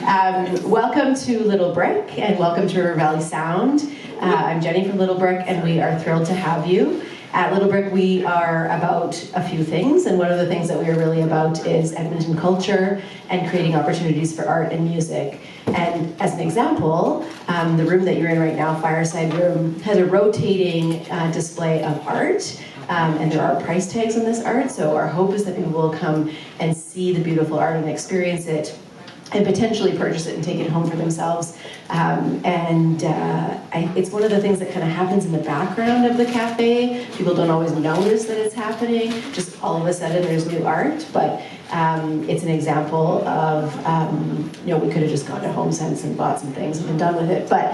Welcome to Little Brick and welcome to River Valley Sound. I'm Jenny from Little Brick and we are thrilled to have you. At Little Brick we are about a few things, and one of the things that we are really about is Edmonton culture and creating opportunities for art and music. And as an example, the room that you're in right now, Fireside Room, has a rotating display of art. And there are price tags on this art, so our hope is that people will come and see the beautiful art and experience it and potentially purchase it and take it home for themselves. It's one of the things that kind of happens in the background of the cafe. People don't always notice that it's happening. Just all of a sudden there's new art, but it's an example of, we could have just gone to Home Sense and bought some things and been done with it, but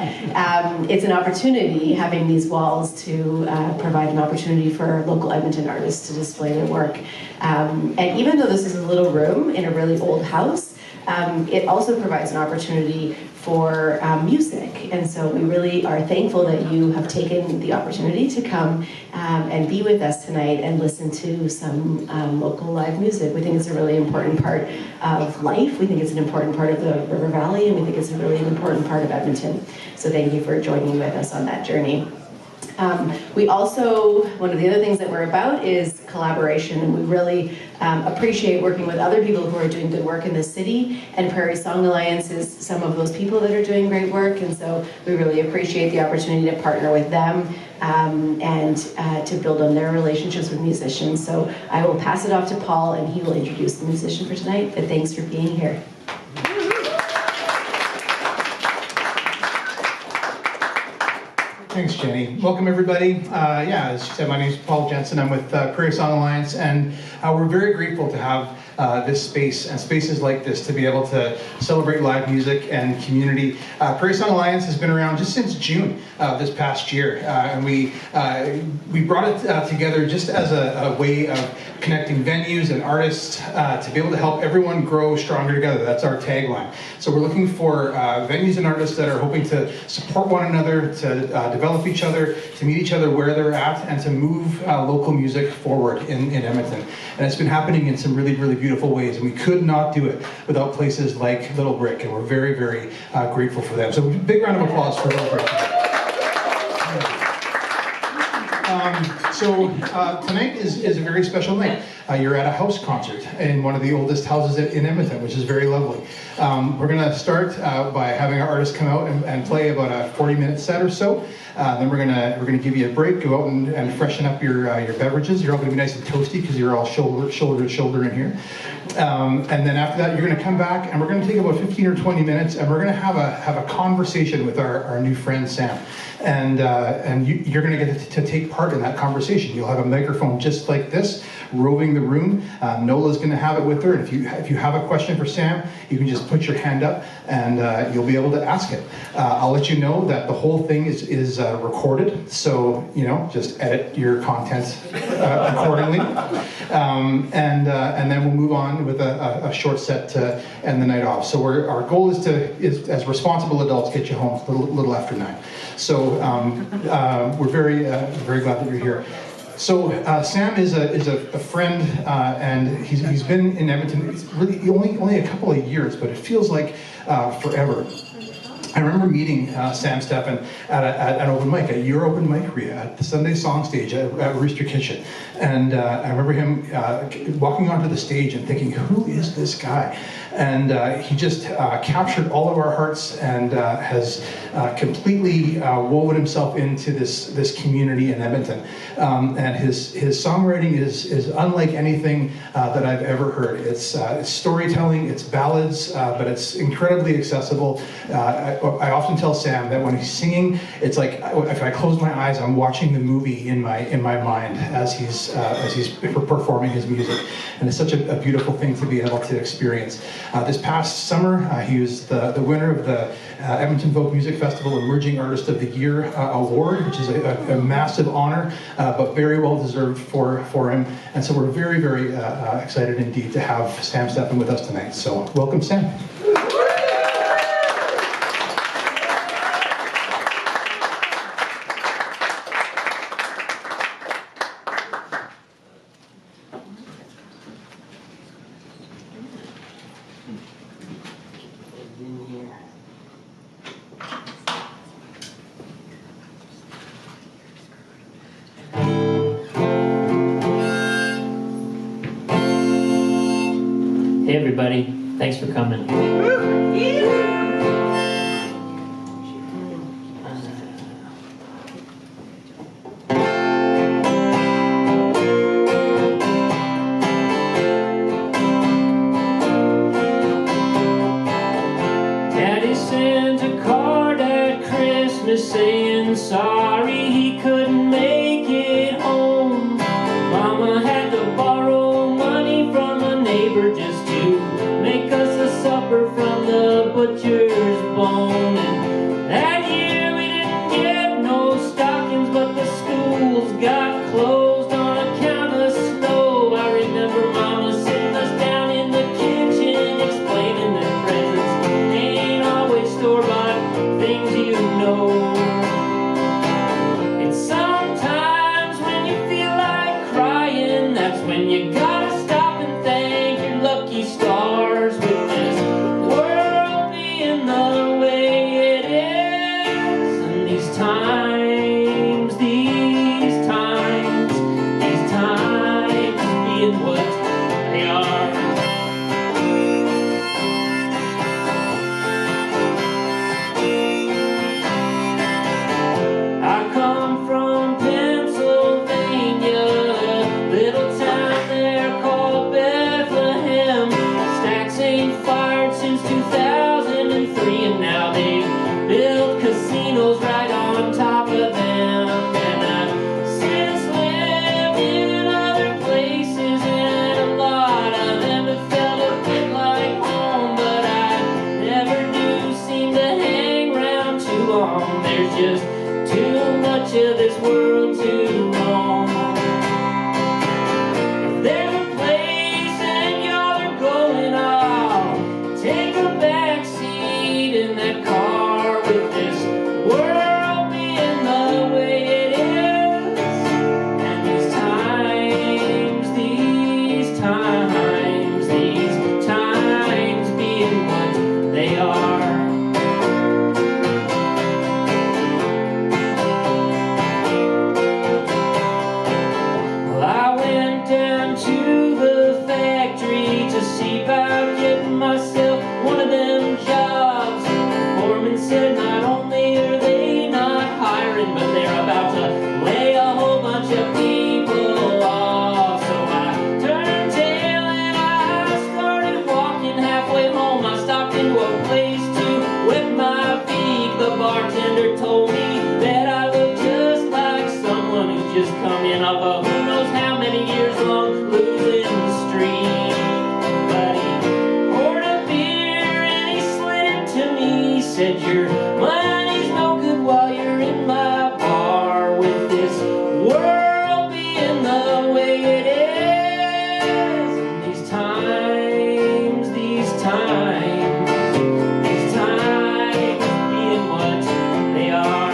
it's an opportunity, having these walls, to provide an opportunity for local Edmonton artists to display their work. And even though this is a little room in a really old house, it also provides an opportunity for music, and so we really are thankful that you have taken the opportunity to come and be with us tonight and listen to some local live music. We think it's a really important part of life. We think it's an important part of the River Valley, and we think it's a really important part of Edmonton. So thank you for joining with us on that journey. We also, one of the other things that we're about is collaboration, and we really appreciate working with other people who are doing good work in the city, and Prairie Song Alliance is some of those people that are doing great work, and so we really appreciate the opportunity to partner with them and to build on their relationships with musicians. So I will pass it off to Paul, and he will introduce the musician for tonight, but thanks for being here. Thanks, Jenny. Welcome, everybody. As she said, my name is Paul Jensen. I'm with Prairie Song Alliance, and we're very grateful to have this space and spaces like this to be able to celebrate live music and community. Prairie Song Alliance has been around just since June this past year, and we brought it together just as a way of connecting venues and artists to be able to help everyone grow stronger together. That's our tagline. So we're looking for venues and artists that are hoping to support one another, to develop each other, to meet each other where they're at, and to move local music forward in Edmonton. And it's been happening in some really, really beautiful ways, and we could not do it without places like Little Brick, and we're very, very grateful for them. So big round of applause for Little Brick. Tonight is a very special night. You're at a house concert in one of the oldest houses in Edmonton, which is very lovely. We're going to start by having our artists come out and play about a 40-minute set or so. Then we're gonna give you a break, go out and freshen up your beverages. You're all gonna be nice and toasty because you're all shoulder to shoulder in here. And then after that, you're gonna come back and we're gonna take about 15 or 20 minutes and we're gonna have a conversation with our new friend Sam. And you're gonna get to take part in that conversation. You'll have a microphone just like this, roving the room. Nola's gonna have it with her. And if you have a question for Sam, you can just put your hand up and you'll be able to ask it. I'll let you know that the whole thing is recorded, so just edit your content accordingly. And then we'll move on with a short set to end the night off. So our goal is as responsible adults, get you home a little after 9. So we're very glad that you're here. So Sam is a friend, and he's been in Edmonton. It's really only a couple of years, but it feels like forever. I remember meeting Sam Steffen at an open mic, at your open mic, Rhea, at the Sunday Song Stage at Rooster Kitchen. And I remember him walking onto the stage and thinking, who is this guy? And he just captured all of our hearts and has completely woven himself into this community in Edmonton. And his songwriting is unlike anything that I've ever heard. It's storytelling, it's ballads, but it's incredibly accessible. I often tell Sam that when he's singing, it's like if I close my eyes, I'm watching the movie in my mind as he's performing his music, and it's such a beautiful thing to be able to experience. This past summer, he was the winner of the Edmonton Folk Music Festival Emerging Artist of the Year Award, which is a massive honor, but very well deserved for him. And so we're very, very excited indeed to have Sam Steffen with us tonight. So welcome, Sam. Hey everybody, thanks for coming. Daddy sent a card at Christmas saying sorry he couldn't make it home. Mama had to borrow money from a neighbor just to make us a supper from the butcher's bone. And that year we didn't get no stockings, but the schools got closed on account of snow. I remember Mama sitting us down in the kitchen explaining that presents ain't always store-bought things, you know. It's sometimes when you feel like crying, that's when you gotta stop and thank your lucky stars. With this world being the way it is, and these times being what they are. I come from Pennsylvania, little town there called Bethlehem. Stacks ain't fired since 2003, and now they've built casinos right on top of them. And I've since lived in other places, and a lot of them have felt a bit like home, but I never do seem to hang around too long. There's just too much of this world to roam. If there's a place and y'all are going, I'll take a back seat in that car. With this world being the way it is, and these times being what they are. Well, I went down to the factory to see about getting myself one of them jobs. The foreman said not only are they not hiring, but they're about to lay a whole bunch of people off. So I turned tail and I started walking. Halfway home I stopped into a place to wet my feet. The bartender told me that I looked just like someone who's just come in off a who knows how many years long losing streak. But he poured a beer and he slid it to me. He said, your money's no good while you're in my bar. With this world being the way it is, and these times being what they are.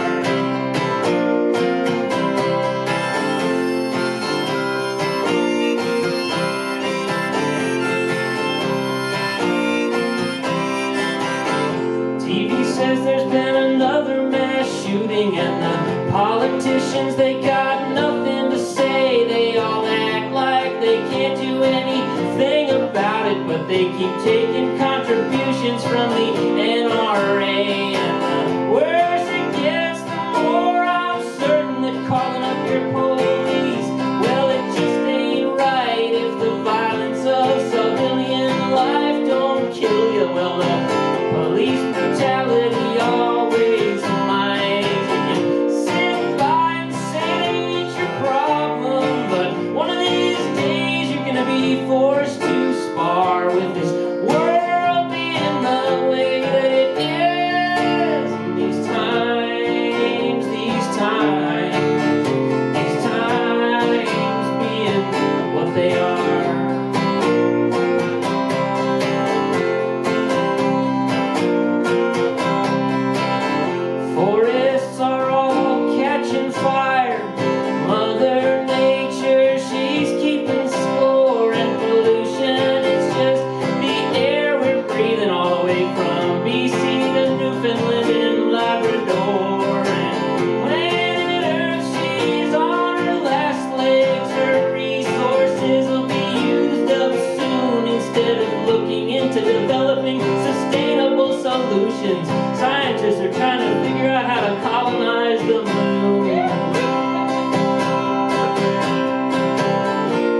TV says there's been another mass shooting, and the politicians, they got nothing to say. They all act like they can't do anything about it, but they keep taking contributions from the NRA. And the worse it gets, the more I'm certain that calling up your police, well, it just ain't right. If the violence of civilian life don't kill you, well, the police brutality always might. You can sit by and say they ain't your problem, but one of these days you're gonna be forced to spar. With this world being the way that oceans. Scientists are trying to figure out how to colonize the moon.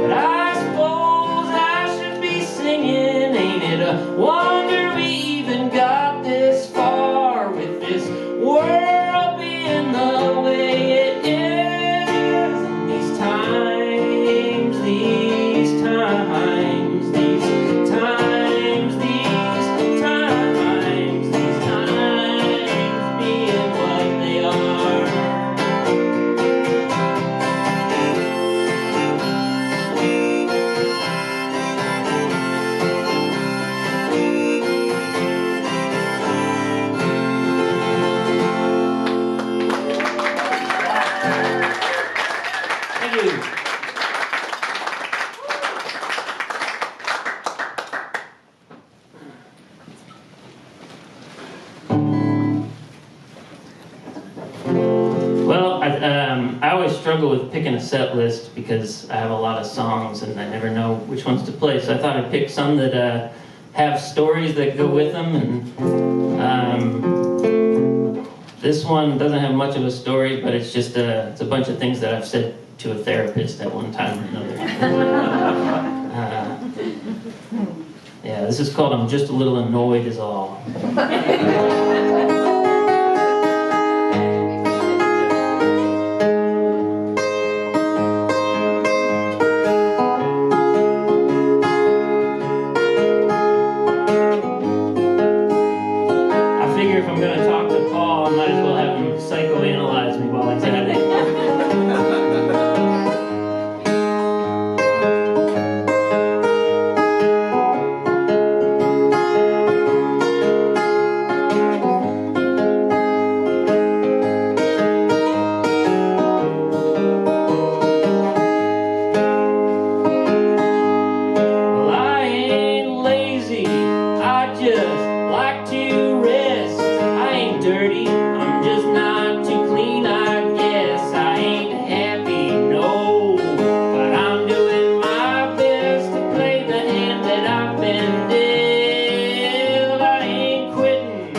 But I suppose I should be singing, ain't it a wonder we even got this far with this world being the way it is. And these times, these times, these times, these times, these times being what they are. Thank you. Well, I always struggle with picking a set list because I have a lot of songs and I never know which ones to play. So I thought I'd pick some that have stories that go with them. And this one doesn't have much of a story, but it's just it's a bunch of things that I've said to a therapist at one time or another. Yeah, this is called "I'm Just a Little Annoyed Is All." I figure if I'm going to talk to Paul, I might as well have him psychoanalyze me while he's at it. Well, I ain't lazy, I just like to rest. I ain't dirty, I'm just not too clean, I guess. I ain't happy, no, but I'm doing my best to play the hand that I've been dealt. I ain't quitting,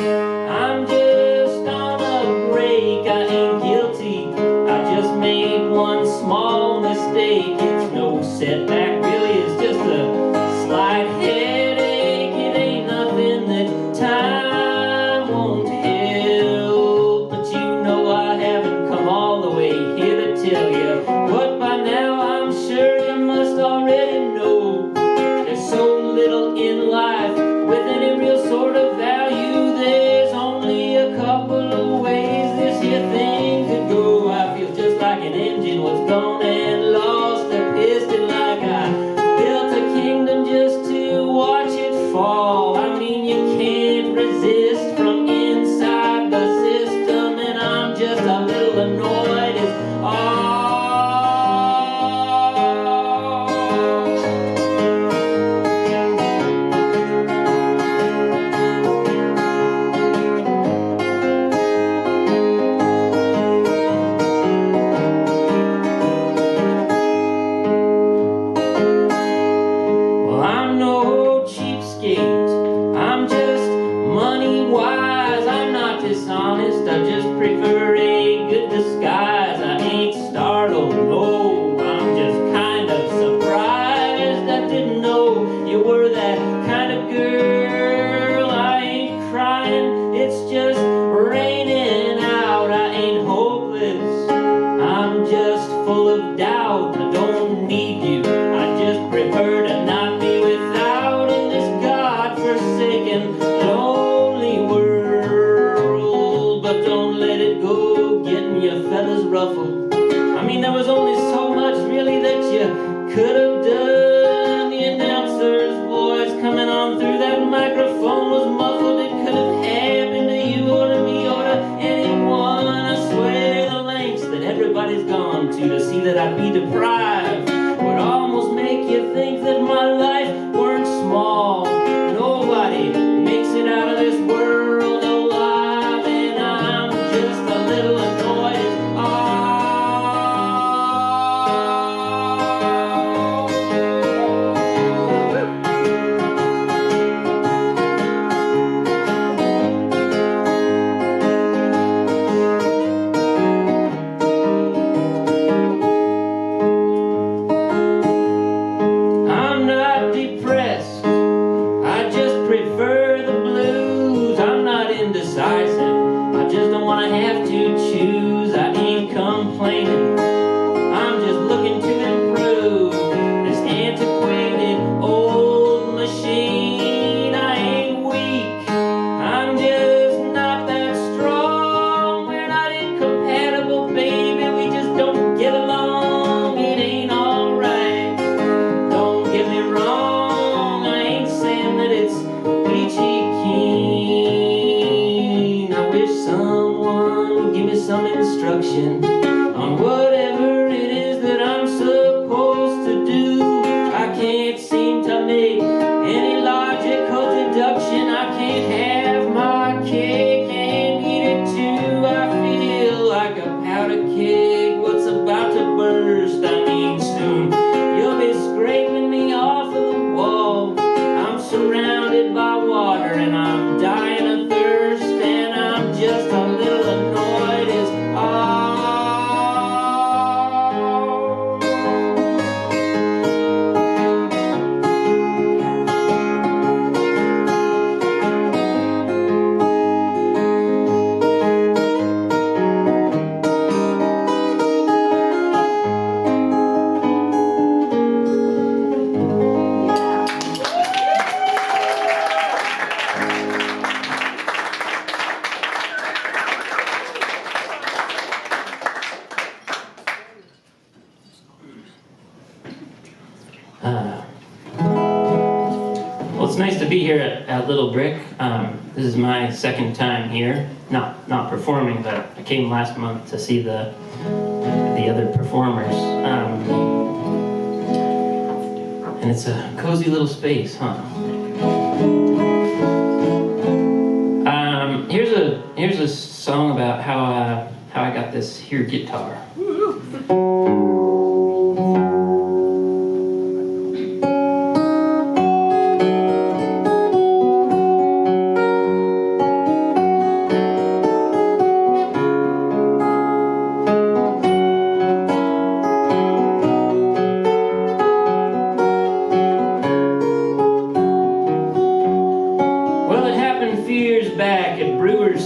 I'm just on a break. I ain't guilty, I just made one small mistake. It's no setback, really, it's just a slight headache. It ain't nothing that time won't help. But you know I haven't come all the way here to tell you what by now I'm sure you must already know. There's so little in life with any real sort of value. There's only a couple of ways this here thing could go. I feel just like an engine was gone and lost a piston, like I built a kingdom just to watch it fall. I mean, you can't resist from inside the system, and I'm just a little annoyed is all. Well, I'm no cheapskate, I'm just money wise. I'm not dishonest, I just prefer a good disguise. I ain't startled, no, I'm just kind of surprised. I didn't know you were that kind of girl. I ain't crying, it's just raining out. I ain't hopeless, I'm just full of doubt. I don't need you, I just prefer to not be without in this godforsaken, lonely world. But don't let it go have to choose, I ain't complaining. I'm just looking to improve this antiquated old machine. I ain't weak, I'm just not that strong. We're not incompatible, baby, we just don't get along. It ain't alright, don't get me wrong. I ain't saying that it's peachy keen. I wish someone would give me some instruction on whatever it is that I'm supposed to do. I can't seem to make any logical deduction. I can't have my cake and eat it too. I feel like a powder keg what's about to burst. I mean soon you'll be scraping me off of the wall. I'm surrounded by water and I'm dying of thirst, and I'm just a little annoyed as all. Well, it's nice to be here at Little Brick. This is my second time here, not performing, but I came last month to see the other performers. And it's a cozy little space, huh? Here's a song about how I got this here guitar.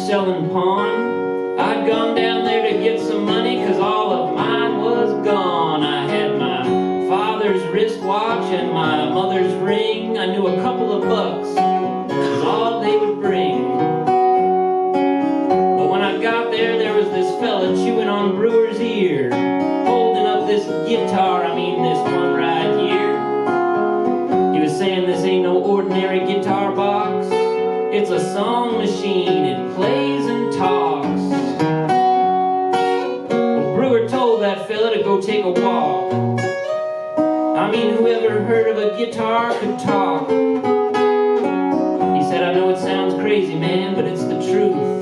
Selling pawn. I'd gone down there to get some money, cause all of mine was gone. I had my father's wristwatch and my mother's ring. I knew a couple of bucks was all they would bring. But when I got there, there was this fella chewing on Brewer's ear, holding up this guitar, this one right here. He was saying this ain't no ordinary guitar box. It's a song machine, it plays and talks. Well, Brewer told that fella to go take a walk. Whoever heard of a guitar could talk. He said, I know it sounds crazy, man, but it's the truth.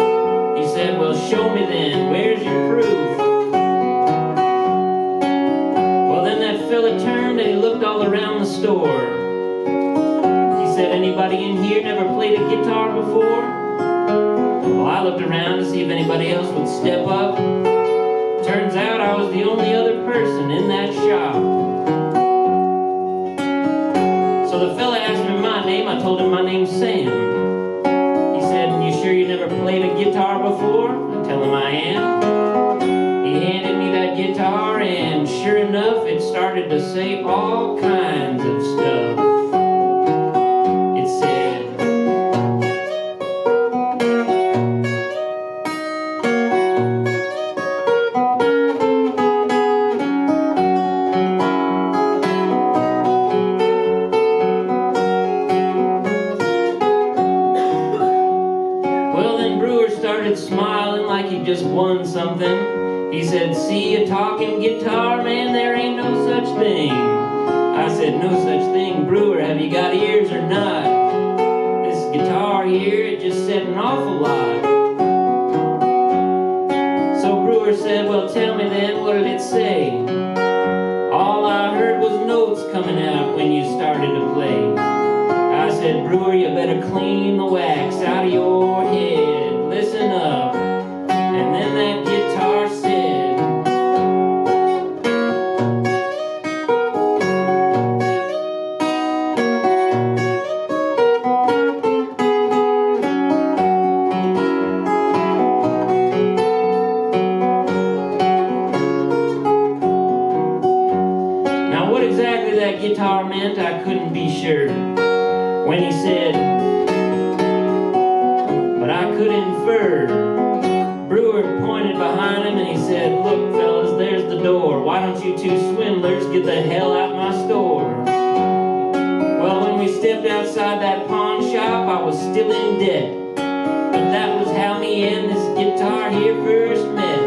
He said, well, show me then, where's your proof? Well, then that fella turned and he looked all around the store. Said, anybody in here never played a guitar before? Well, I looked around to see if anybody else would step up. Turns out I was the only other person in that shop. So the fella asked me my name. I told him my name's Sam. He said, you sure you never played a guitar before? I tell him I am. He handed me that guitar and sure enough it started to say all kinds of stuff. Smiling like he just won something. He said, see a talking guitar, man, there ain't no such thing. I said, no such thing, Brewer, have you got ears or not? This guitar here, it just said an awful lot. So Brewer said, well, tell me then, what did it say? All I heard was notes coming out when you started to play. I said, Brewer, you better clean the wax out of your head. Listen up. And then that guitar said, infer. Brewer pointed behind him and he said, "Look, fellas, there's the door. Why don't you two swindlers get the hell out my store?" Well, when we stepped outside that pawn shop, I was still in debt. But that was how me and this guitar here first met.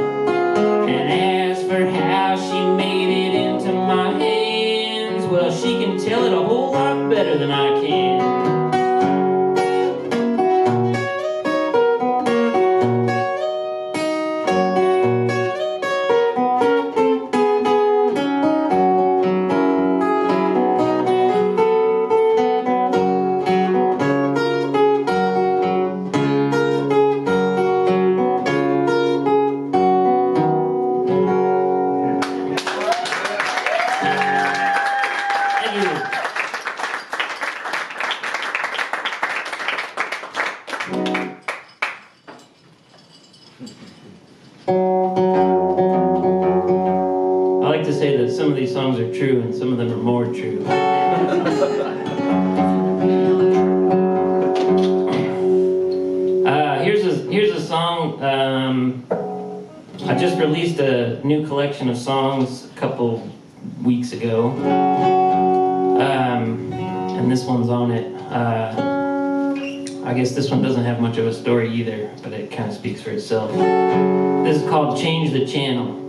And as for how she made it into my hands, well, she can tell it a whole lot better than I can. I like to say that some of these songs are true and some of them are more true. Here's a song. I just released a new collection of songs a couple weeks ago, and this one's on it. I guess this one doesn't have much of a story either, but it kind of speaks for itself. This is called "Change the Channel."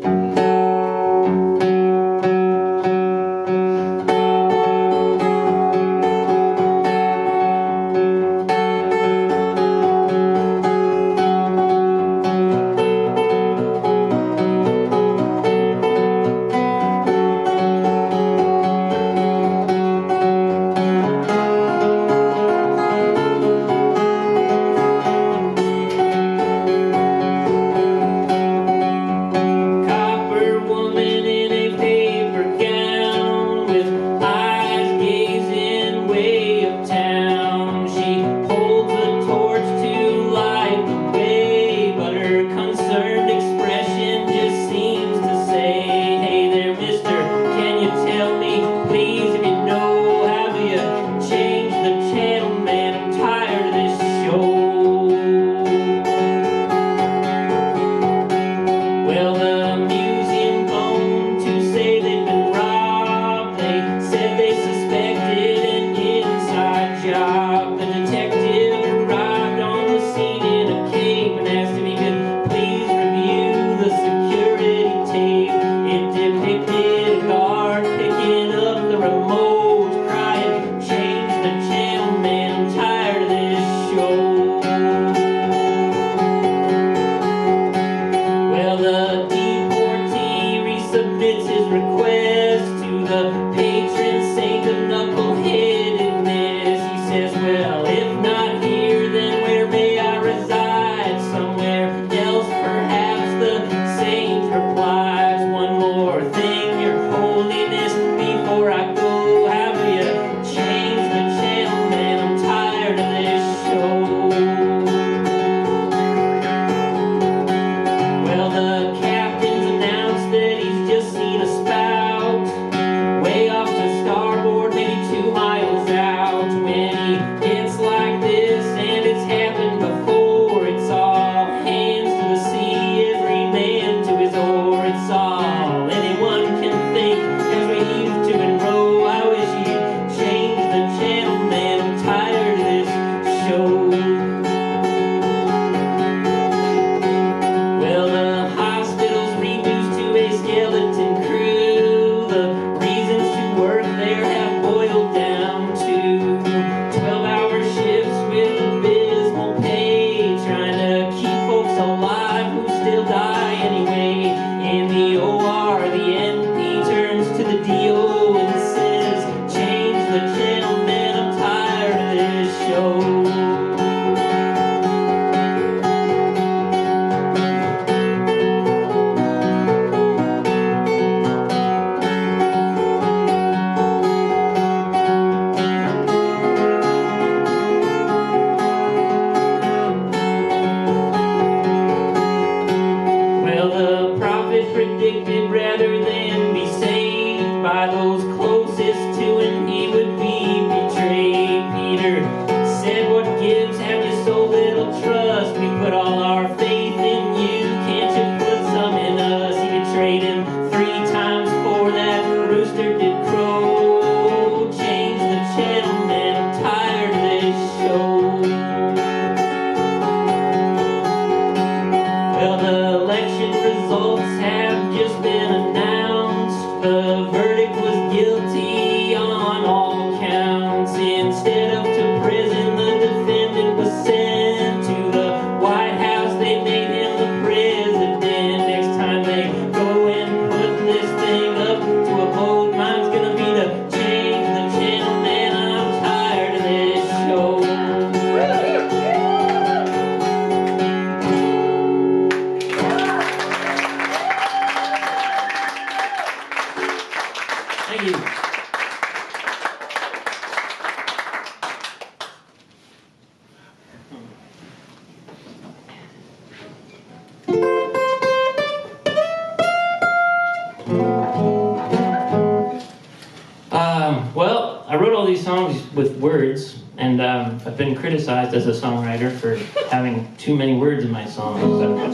songs with words, and I've been criticized as a songwriter for having too many words in my songs. So I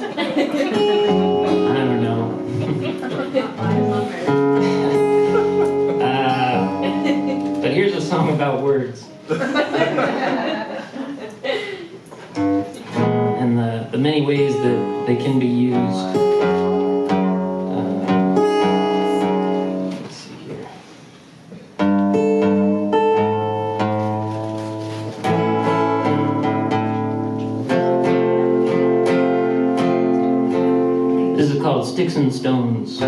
don't know. But here's a song about words. And the many ways that they can be used. Let's see here. This is called Sticks and Stones.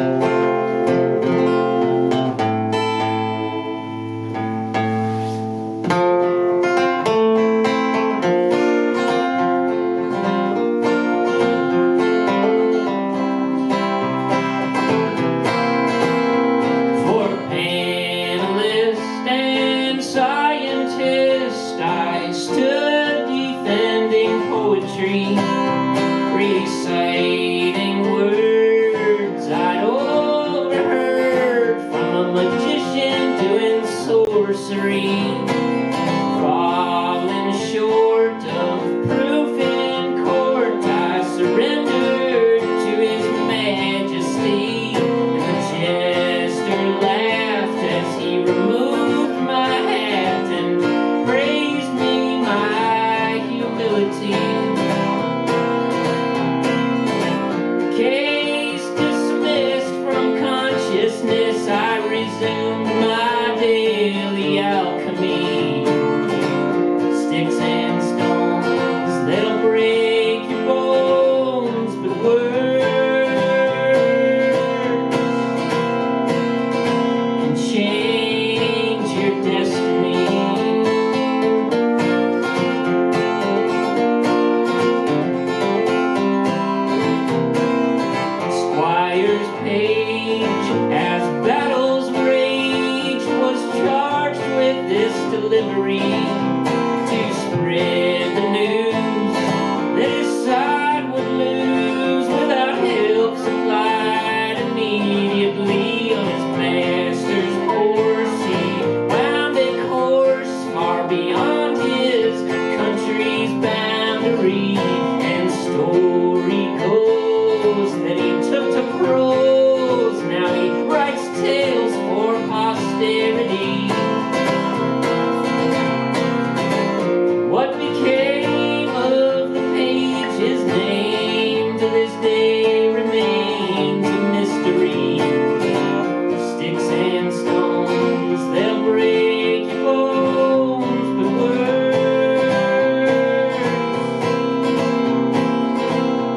Reciting words I'd overheard from a magician doing sorcery, falling short of proof in court. I surrendered to his majesty, and the jester laughed as he removed my hat and praised me my humility. Case dismissed from consciousness, I resumed my daily alchemy. Sticks and stones, they'll break your bones, but words can change your destiny. Page, as battles raged, was charged with this delivery to spread the news that his side would lose without help supplied immediately. On his master's horse he wound a course far beyond his country's boundary, and story goes that he took to prose. Now he writes tales for posterity. What became of the page, his name to this day remains a mystery. Sticks and stones, they'll break your bones, but words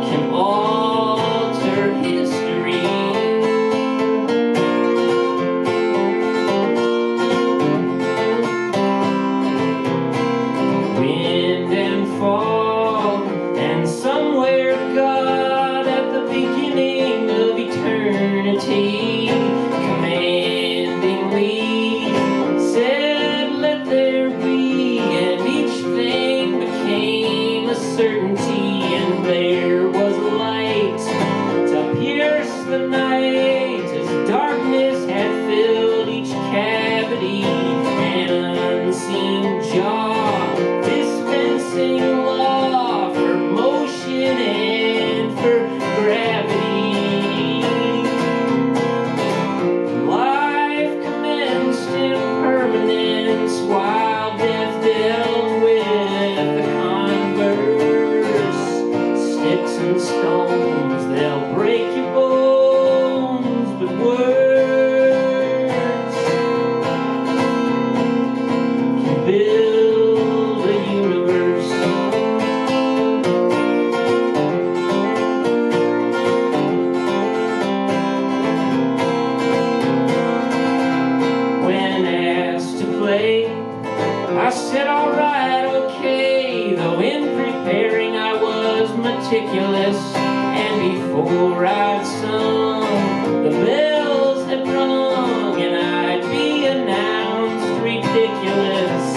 can alter history. Wind and fog, and somewhere God at the beginning of eternity commandingly said, "Let there be," and each thing became a certainty, and there was light to pierce the night as darkness had filled each cavity. An unseen jaw dispensing law for motion and for gravity. Life commenced impermanence while death dealt with the converse. Sticks and stones, they'll break your bones, but words can build a universe. When asked to play, I said alright, okay, though in preparing I was meticulous, and before I'd sung, the bells had rung, and I'd be announced ridiculous.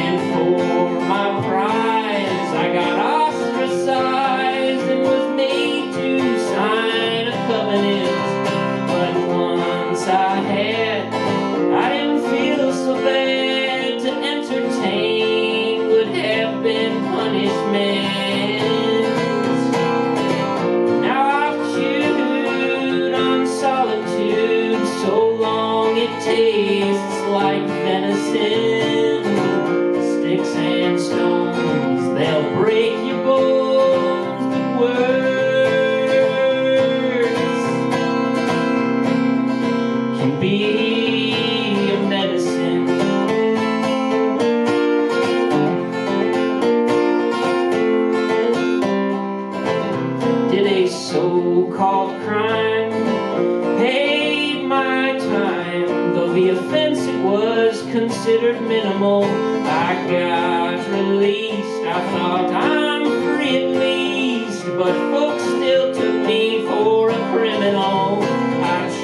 And for my prize I got ostracized and was made to sign a covenant. But once I didn't feel so bad to so-called crime. Paid my time, though the offense it was considered minimal. I got released, I thought I'm free at least, but folks still took me for a criminal. I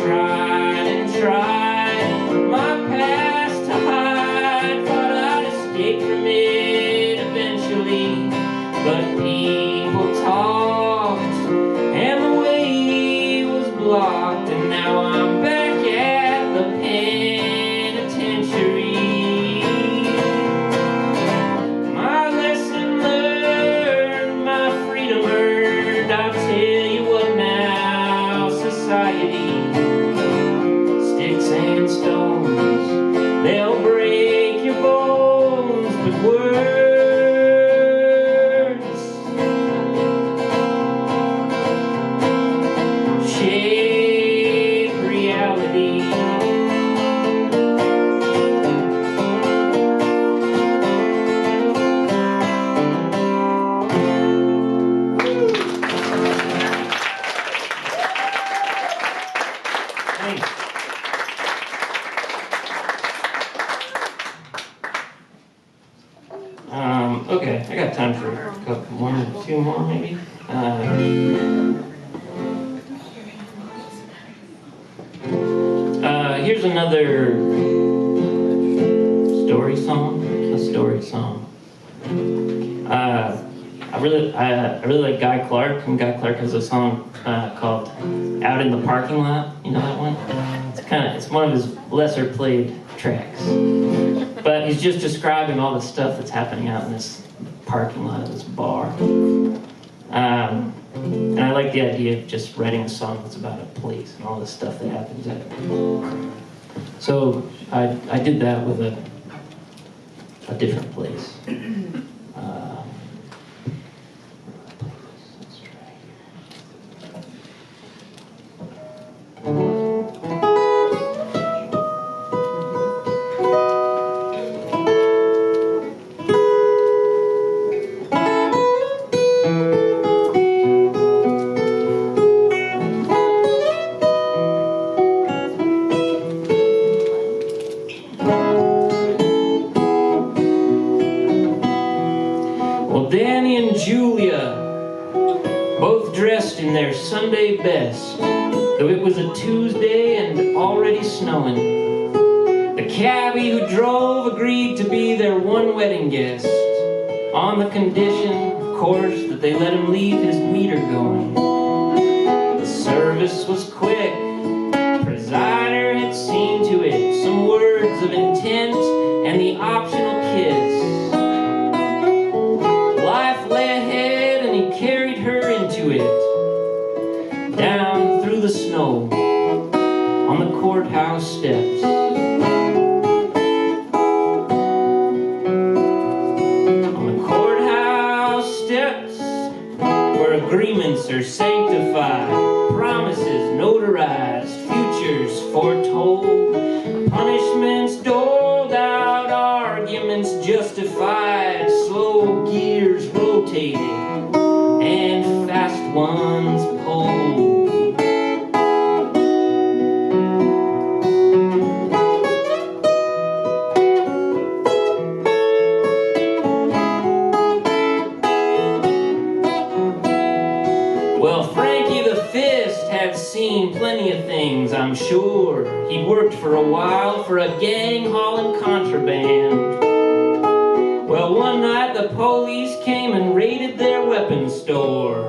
tried and tried my past to hide, thought I'd escape from it eventually, but people talked and the way was blocked, and now I'm back at the penitentiary. My lesson learned, my freedom earned, I'll tell you what now, society, sticks and stones, they'll break your bones, but words shape reality. Thanks. Okay, I got time for a couple more, two more maybe. Here's another story song. A story song. I really like Guy Clark, and Guy Clark has a song called "Out in the Parking Lot." You know that one? It's one of his lesser played tracks, but he's just describing all the stuff that's happening out in this parking lot of this bar. And I like the idea of just writing a song that's about a place and all the stuff that happens at it. So I did that with a different place. Let's try Danny and Julia, both dressed in their Sunday best, though it was a Tuesday and already snowing. The cabbie who drove agreed to be their one wedding guest, on the condition, of course, that they let him leave his meter going. The service was quick, presider had seen to it, some words of intent and the optional kiss. Life lay ahead and he carried her into it, down through the snow, on the courthouse steps. On the courthouse steps, where agreements are sanctified, promises notarized, futures foretold, punishments doled out, arguments justified, slow gears rotated, and fast ones pulled. Well, Frankie the Fist had seen plenty of things, I'm sure. He'd worked for a while for a gang hauling contraband. Well, one night the police came and raided their weapons store,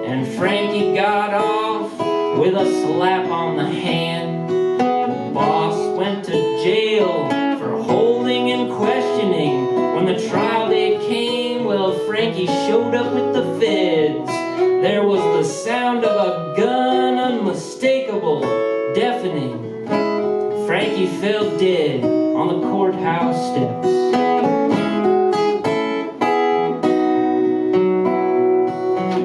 and Frankie got off with a slap on the hand. The boss went to jail for holding and questioning. When the trial day came, well, Frankie showed up with the feds. There was the sound of a gun, unmistakable, deafening. Frankie fell dead on the courthouse steps.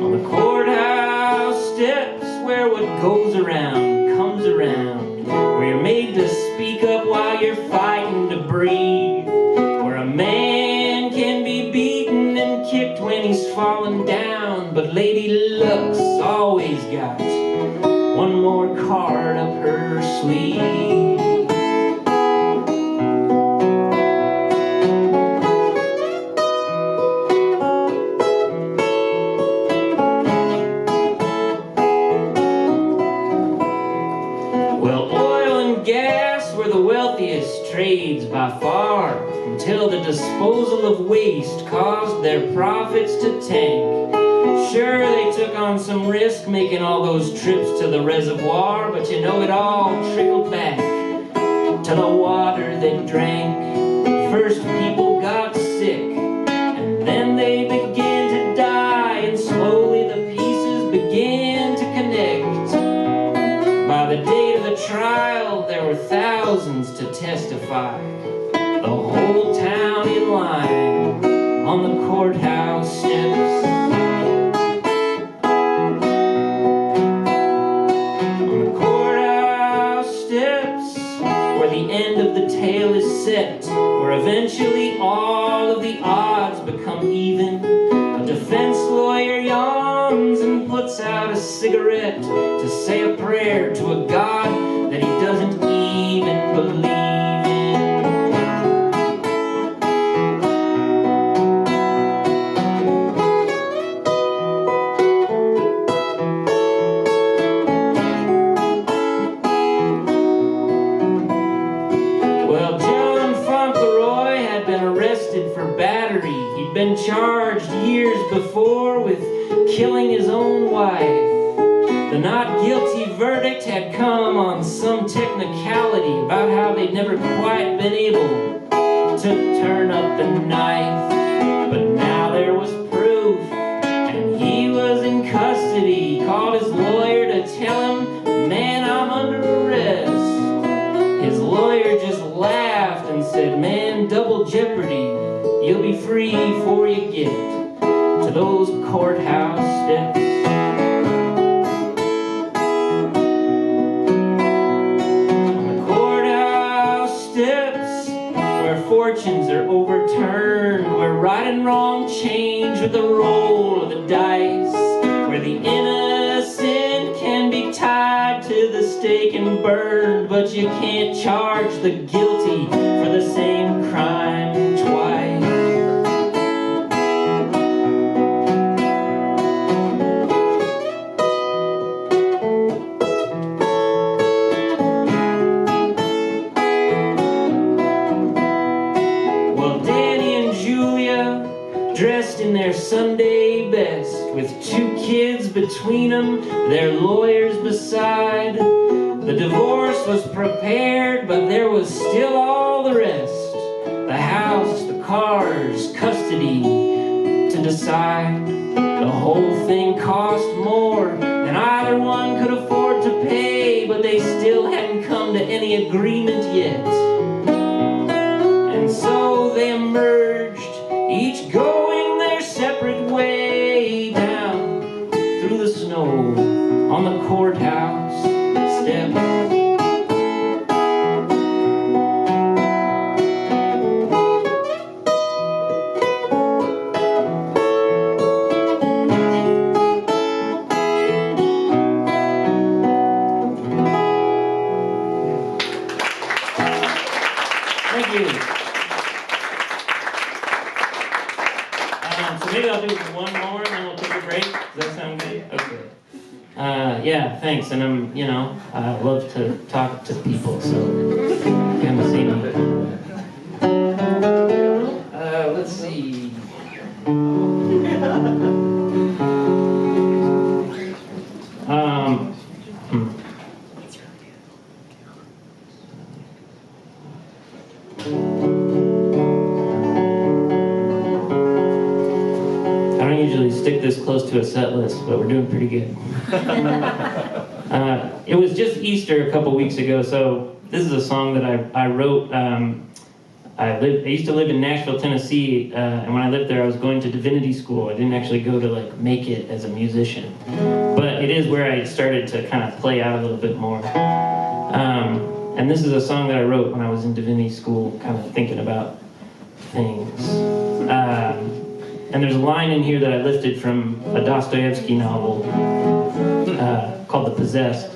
On the courthouse steps, where what goes around comes around, where you're made to speak up while you're fighting to breathe, where a man can be beaten and kicked when he's falling down, but Lady Luck's always got one more card up her sleeve. Well, oil and gas were the wealthiest trades by far, until the disposal of waste caused their profits to tank. Sure, they took on some risk making all those trips to the reservoir, but you know it all trickled back to the water they drank. First people got sick, and then they began to die, and slowly the pieces began to connect. By the date of the trial, there were thousands to testify. The whole town in line on the courthouse steps. On the courthouse steps, where the end of the tale is set, where eventually all of the odds become even. A defense lawyer yawns and puts out a cigarette to say a prayer to a God that he doesn't even believe in. Well, John Fauntleroy had been arrested for battery. He'd been charged years before with killing his own wife. The not guilty verdict had come on some technicality about how they'd never quite been able to turn up the knife. But now there was proof, and he was in custody. He called his lawyer to tell him, "Man, I'm under arrest." His lawyer just laughed and said, "Man, double jeopardy. You'll be free before you get to those courthouse steps." Fortunes are overturned, where right and wrong change with the roll of the dice, where the innocent can be tied to the stake and burned, but you can't charge the guilty for the same crime twice. Dressed in their Sunday best, with 2 kids between them, their lawyers beside. The divorce was prepared, but there was still all the rest. The house, the cars, custody to decide. The whole thing cost more than either one could afford to pay, but they still hadn't come to any agreement yet. And so they emerged, each going their separate way down through the snow on the courthouse steps. Thank you. So maybe I'll do one more and then we'll take a break. Does that sound good? Okay. Yeah, thanks. And I love to talk to people, so come see me. Let's see. I don't usually stick this close to a set list, but we're doing pretty good. It was just Easter a couple weeks ago, so this is a song that I wrote. I used to live in Nashville, Tennessee, and when I lived there, I was going to divinity school. I didn't actually go to make it as a musician, but it is where I started to kind of play out a little bit more. And this is a song that I wrote when I was in divinity school, kind of thinking about things. And there's a line in here that I lifted from a Dostoevsky novel called The Possessed,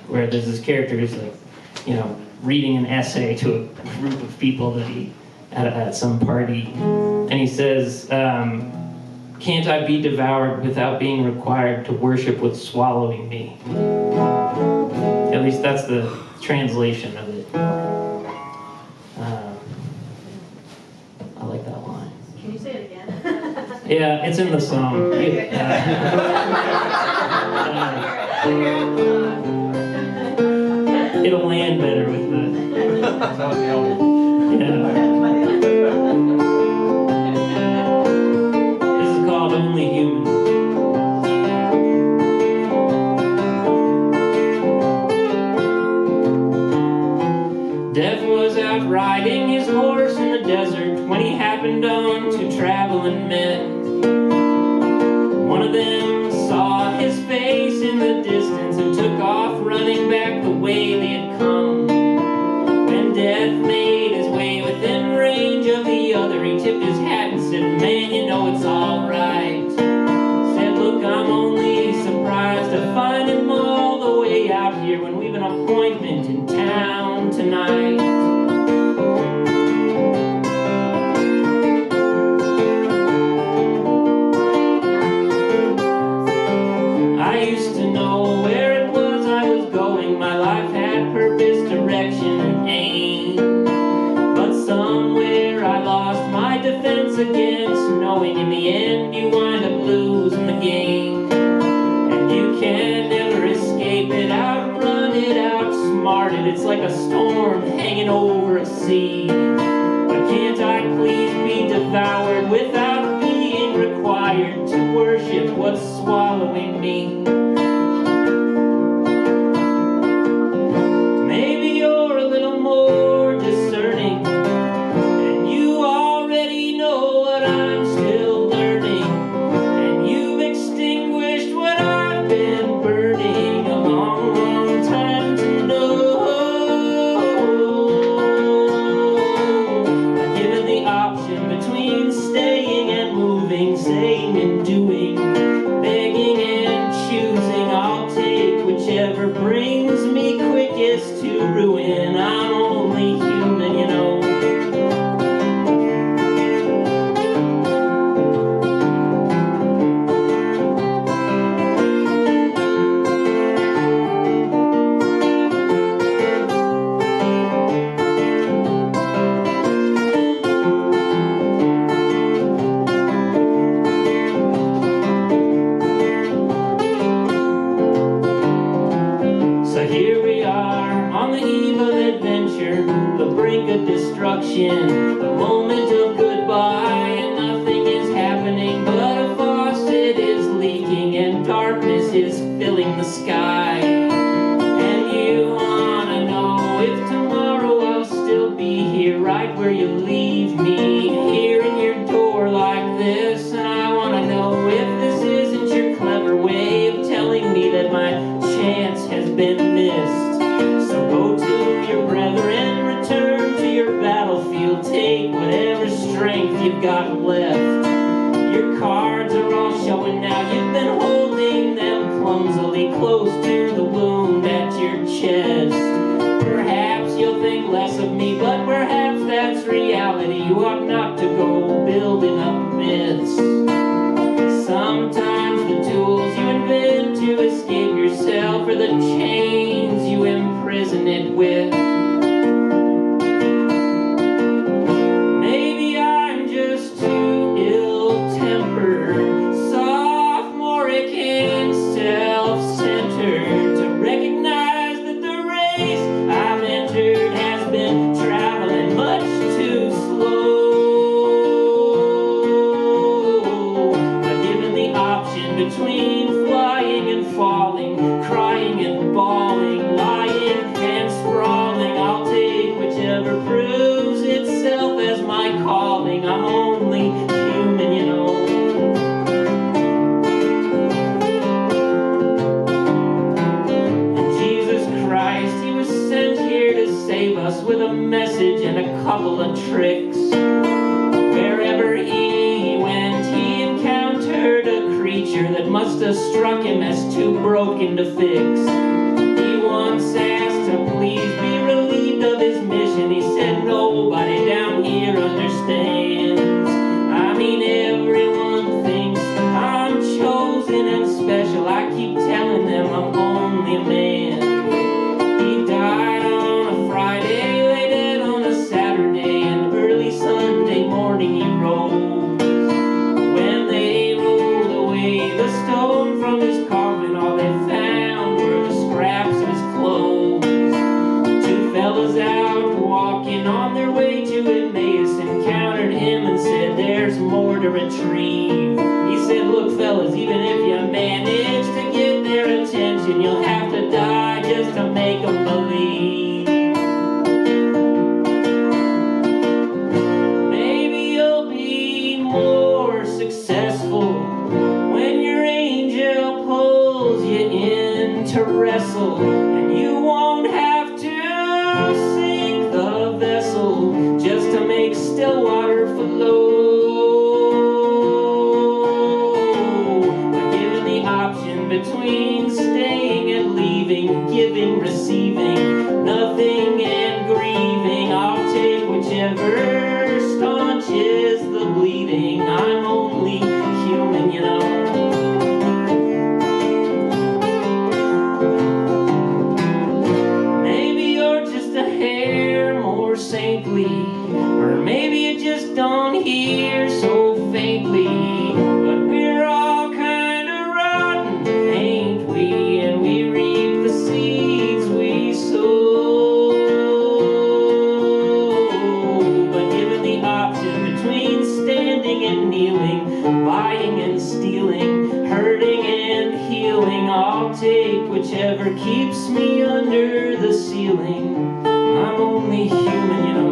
where there's this character who's like, reading an essay to a group of people that he at some party, and he says, "Can't I be devoured without being required to worship what's swallowing me?" At least that's the translation of it. I like that line. Can you say it again? Yeah, it's in the song. It'll land better with the... Yeah. This is called Only Human. Death was out riding his horse in the desert when he happened on two traveling men. One of them saw his face in the distance and took off running back the way they had come. When Death made his way within range of the other, he tipped his hat and said, "Man, you know it's all right." Said, "Look, I'm only surprised to find him all the way out here when we've an appointment in town tonight." I used to know where it was I was going. My life had purpose, direction, and aim. But somewhere I lost my defense against knowing in the end you wind up losing the game. And you can never escape it, outrun it, outsmart it. It's like a storm hanging over a sea. But can't I please be devoured without being required to worship what's swallowing me? Maybe you're a little more discerning, and you already know what I'm still learning, and you've extinguished what I've been burning a long, long time to know. But given the option between staying and moving, saying and doing, begging and choosing, I'll take whichever brings me quickest to ruin. I'm only human, you know. So here we are on the eve of adventure, the brink of destruction, the moment of goodbye, and nothing is happening but a faucet is leaking and darkness is filling the sky. And you wanna know if tomorrow I'll still be here right where you leave me, here in your door like this. And I wanna know if this isn't your clever way of telling me that my chance has been missed. So go to your brethren, return to your battlefield, take whatever strength you've got left. Your cards are all showing now, you've been holding them clumsily close to the wound at your chest. Perhaps you'll think less of me, but perhaps that's reality. You ought not to go building up myths. Sometimes the tools you invent to escape yourself are the chains you imprison it with. Maybe I'm just too ill-tempered, sophomoric and self-centered to recognize that the race I've entered has been traveling much too slow. Between flying and falling, crying and bawling, lying and sprawling, I'll take whichever proves itself as my calling. I'm only human, you know. And Jesus Christ, he was sent here to save us with a message and a couple of tricks. Wherever he went, must have struck him as too broken to fix. He once asked to please be relieved of his mission. He said, nobody down here understands. I mean, everyone thinks I'm chosen and special. I keep telling them I'm only a man. He died on a Friday, lay dead on a Saturday, and early Sunday morning he rose. When they rolled away the stone from his coffin, all they found were the scraps of his clothes. Two fellas out walking on their way to Emmaus encountered him and said, there's more to retrieve. He said, look fellas, even if you manage to get their attention, you'll have to die just to make them believe. Maybe you'll be more successful when your angel pulls you in to wrestle, and you won't have to sink the vessel just to make still water flow. But given the option between staying and leaving, giving, receiving, nothing and grieving, I'll take whichever staunches the bleeding. I'm only human, you know. Maybe you're just a hair more saintly, or maybe you just don't hear so faintly, but we're all kind of rotten, ain't we? And we reap the seeds we sow. But given the option between standing and kneeling, buying and stealing, hurting and healing, I'll take whichever keeps me under the ceiling. I'm only human, you know.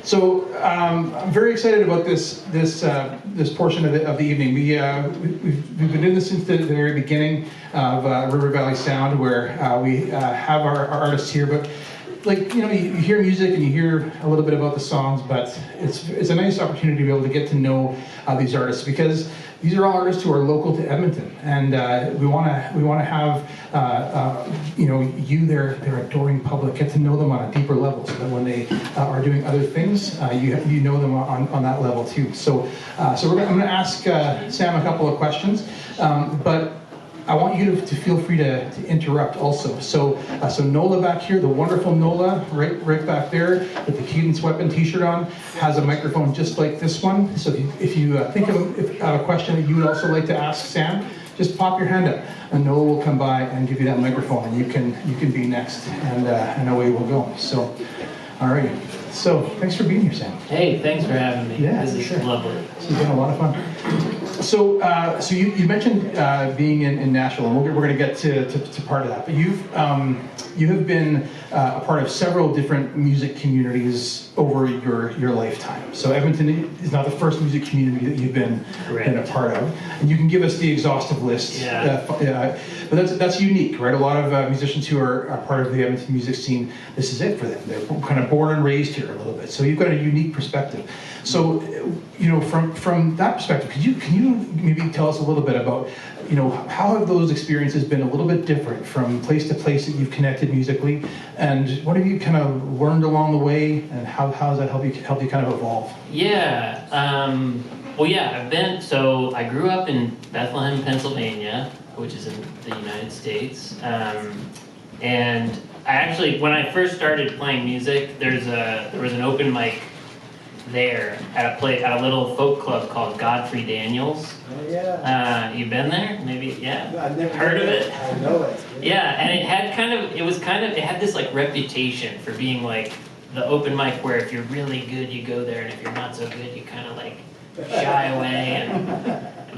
So I'm very excited about this portion of the evening. We've been doing this since the very beginning of River Valley Sound, where we have our artists here. But like, you know, you hear music and you hear a little bit about the songs, but it's a nice opportunity to be able to get to know these artists, because these are all artists who are local to Edmonton, and we want to have you know, their adoring public, get to know them on a deeper level, so that when they are doing other things, you know them on that level too. So I'm going to ask Sam a couple of questions, but I want you to feel free to interrupt also. So Nola back here, the wonderful Nola, right back there with the Cadence Weapon t-shirt on, has a microphone just like this one. So if you think of a question that you would also like to ask Sam, just pop your hand up, and Nola will come by and give you that microphone, and you can be next, and away we'll go. So, all right. So thanks for being here, Sam. Hey, thanks for having me. Yeah, this is sure. Lovely. It's been a lot of fun. So you mentioned being in Nashville, and we're going to get to part of that. But you have been a part of several different music communities over your lifetime. So Edmonton is not the first music community that you've been a part of. And you can give us the exhaustive list. Yeah. But that's unique, right? A lot of musicians who are part of the Edmonton music scene, this is it for them. They're kind of born and raised here a little bit. So you've got a unique perspective. So, you know, from that perspective, can you maybe tell us a little bit about, you know, how have those experiences been a little bit different from place to place that you've connected musically, and what have you kind of learned along the way, and how does that help you kind of evolve? Yeah. Well, yeah. I grew up in Bethlehem, Pennsylvania, which is in the United States, and I actually, when I first started playing music, there was an open mic there at a little folk club called Godfrey Daniels. Oh, yeah. You been there? Maybe, yeah. I've never heard of it. I know it. Yeah, and it had this like reputation for being like the open mic where if you're really good, you go there, and if you're not so good, you kind of like shy away.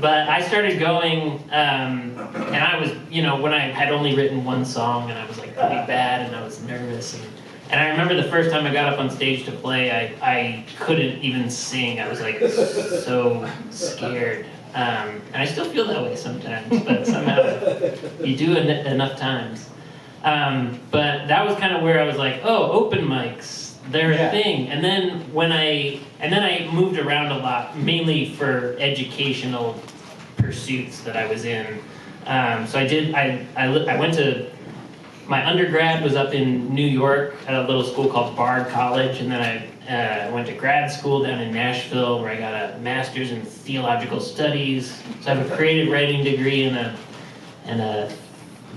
But I started going, and I was, you know, when I had only written one song, and I was like pretty bad, and I was nervous, And I remember the first time I got up on stage to play, I couldn't even sing. I was like so scared. And I still feel that way sometimes, but somehow you do it enough times. But that was kind of where I was like, oh, open mics, they're a thing. And then I moved around a lot, mainly for educational pursuits that I was in. So I went to, my undergrad was up in New York at a little school called Bard College, and then I went to grad school down in Nashville where I got a master's in theological studies. So I have a creative writing degree and a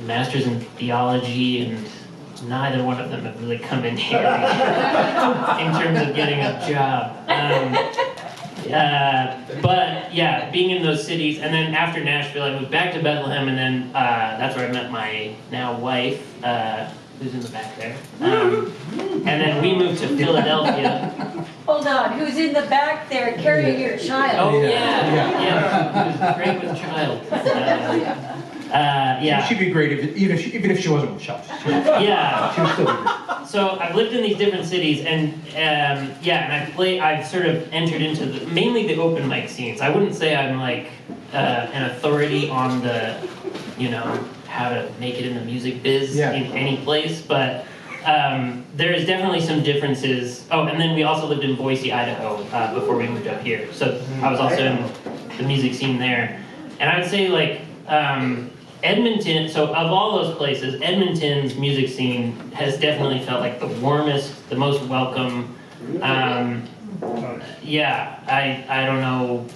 master's in theology, and neither one of them have really come in handy in terms of getting a job. But yeah, being in those cities, and then after Nashville, I moved back to Bethlehem, and then that's where I met my now wife, who's in the back there. And then we moved to Philadelphia. Hold on, who's in the back there carrying your child? Oh yeah. Who's great with child. Yeah. She'd be great even if she wasn't with Shelf. Yeah. She would still be great. So I've lived in these different cities, and I've sort of entered into mainly the open mic scenes. I wouldn't say I'm like an authority on the, how to make it in the music biz in any place, but there is definitely some differences. Oh, and then we also lived in Boise, Idaho before we moved up here. So I was also in the music scene there. And I would say like, Edmonton, so of all those places, Edmonton's music scene has definitely felt like the warmest, the most welcome. I don't know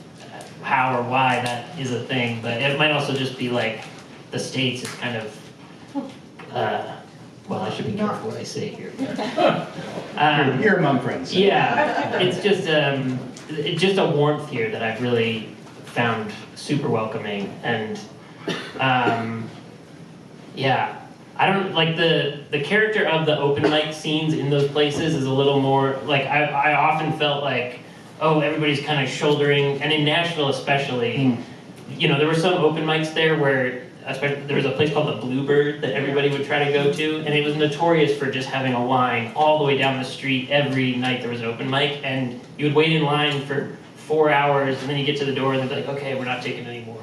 how or why that is a thing, but it might also just be like the States is kind of, well, I should be careful what I say here. You're among friends. Yeah, it's just a warmth here that I've really found super welcoming, and I don't like the character of the open mic scenes in those places is a little more like I often felt like, oh, everybody's kind of shouldering, and in Nashville especially, there were some open mics there where there was a place called the Bluebird that everybody would try to go to, and it was notorious for just having a line all the way down the street every night there was an open mic, and you would wait in line for 4 hours, and then you get to the door and they'd be like, okay, we're not taking any more.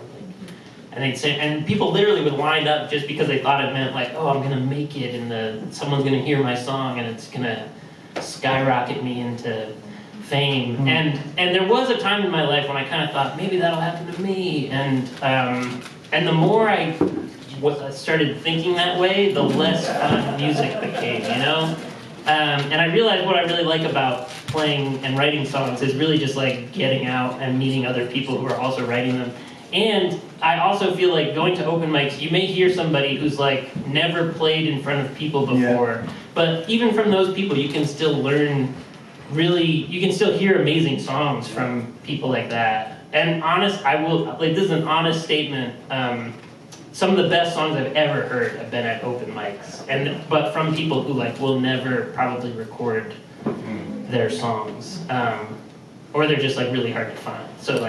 And they'd say, and people literally would wind up just because they thought it meant like, oh, I'm gonna make it, and someone's gonna hear my song, and it's gonna skyrocket me into fame. And there was a time in my life when I kind of thought maybe that'll happen to me. And the more I started thinking that way, the less fun music became, And I realized what I really like about playing and writing songs is really just like getting out and meeting other people who are also writing them. And I also feel like going to open mics, you may hear somebody who's like never played in front of people before, but even from those people, you can still learn you can still hear amazing songs from people like that. And this is an honest statement, some of the best songs I've ever heard have been at open mics, but from people who will never probably record their songs, or they're just really hard to find. So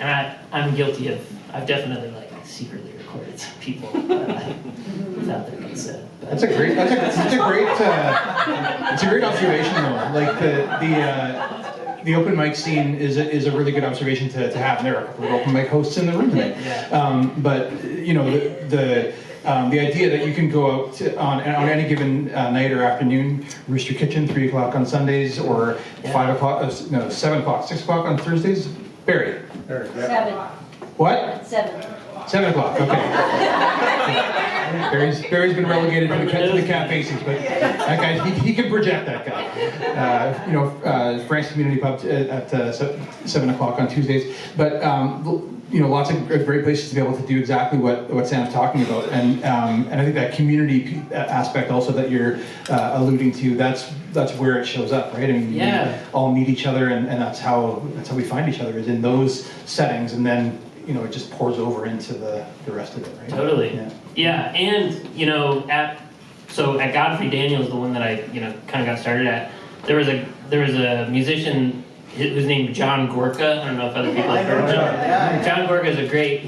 and I'm guilty of, I've definitely secretly recorded some people without their consent. It's a great observation though. Like the open mic scene is a really good observation to have. There are a couple of open mic hosts in the room today. But the idea that you can go out on any given night or afternoon, Rooster Kitchen, 3 o'clock on Sundays, or 5 o'clock, 7 o'clock, 6 o'clock on Thursdays. Barry. 7. What? 7. 7 o'clock. Okay. Barry's been relegated to the cafe scenes, but that guy, he can project that guy. Frank's Community Pub at 7 o'clock on Tuesdays. But lots of great places to be able to do exactly what Sam's talking about, and I think that community aspect also that you're alluding to, that's where it shows up, right? I mean, we all meet each other, and that's how we find each other, is in those settings, and then it just pours over into the rest of it, right? Totally. Yeah, and at Godfrey Daniels, the one that I kind of got started at, there was a musician. who's named John Gorka. I don't know if other people have heard of him. John Gorka is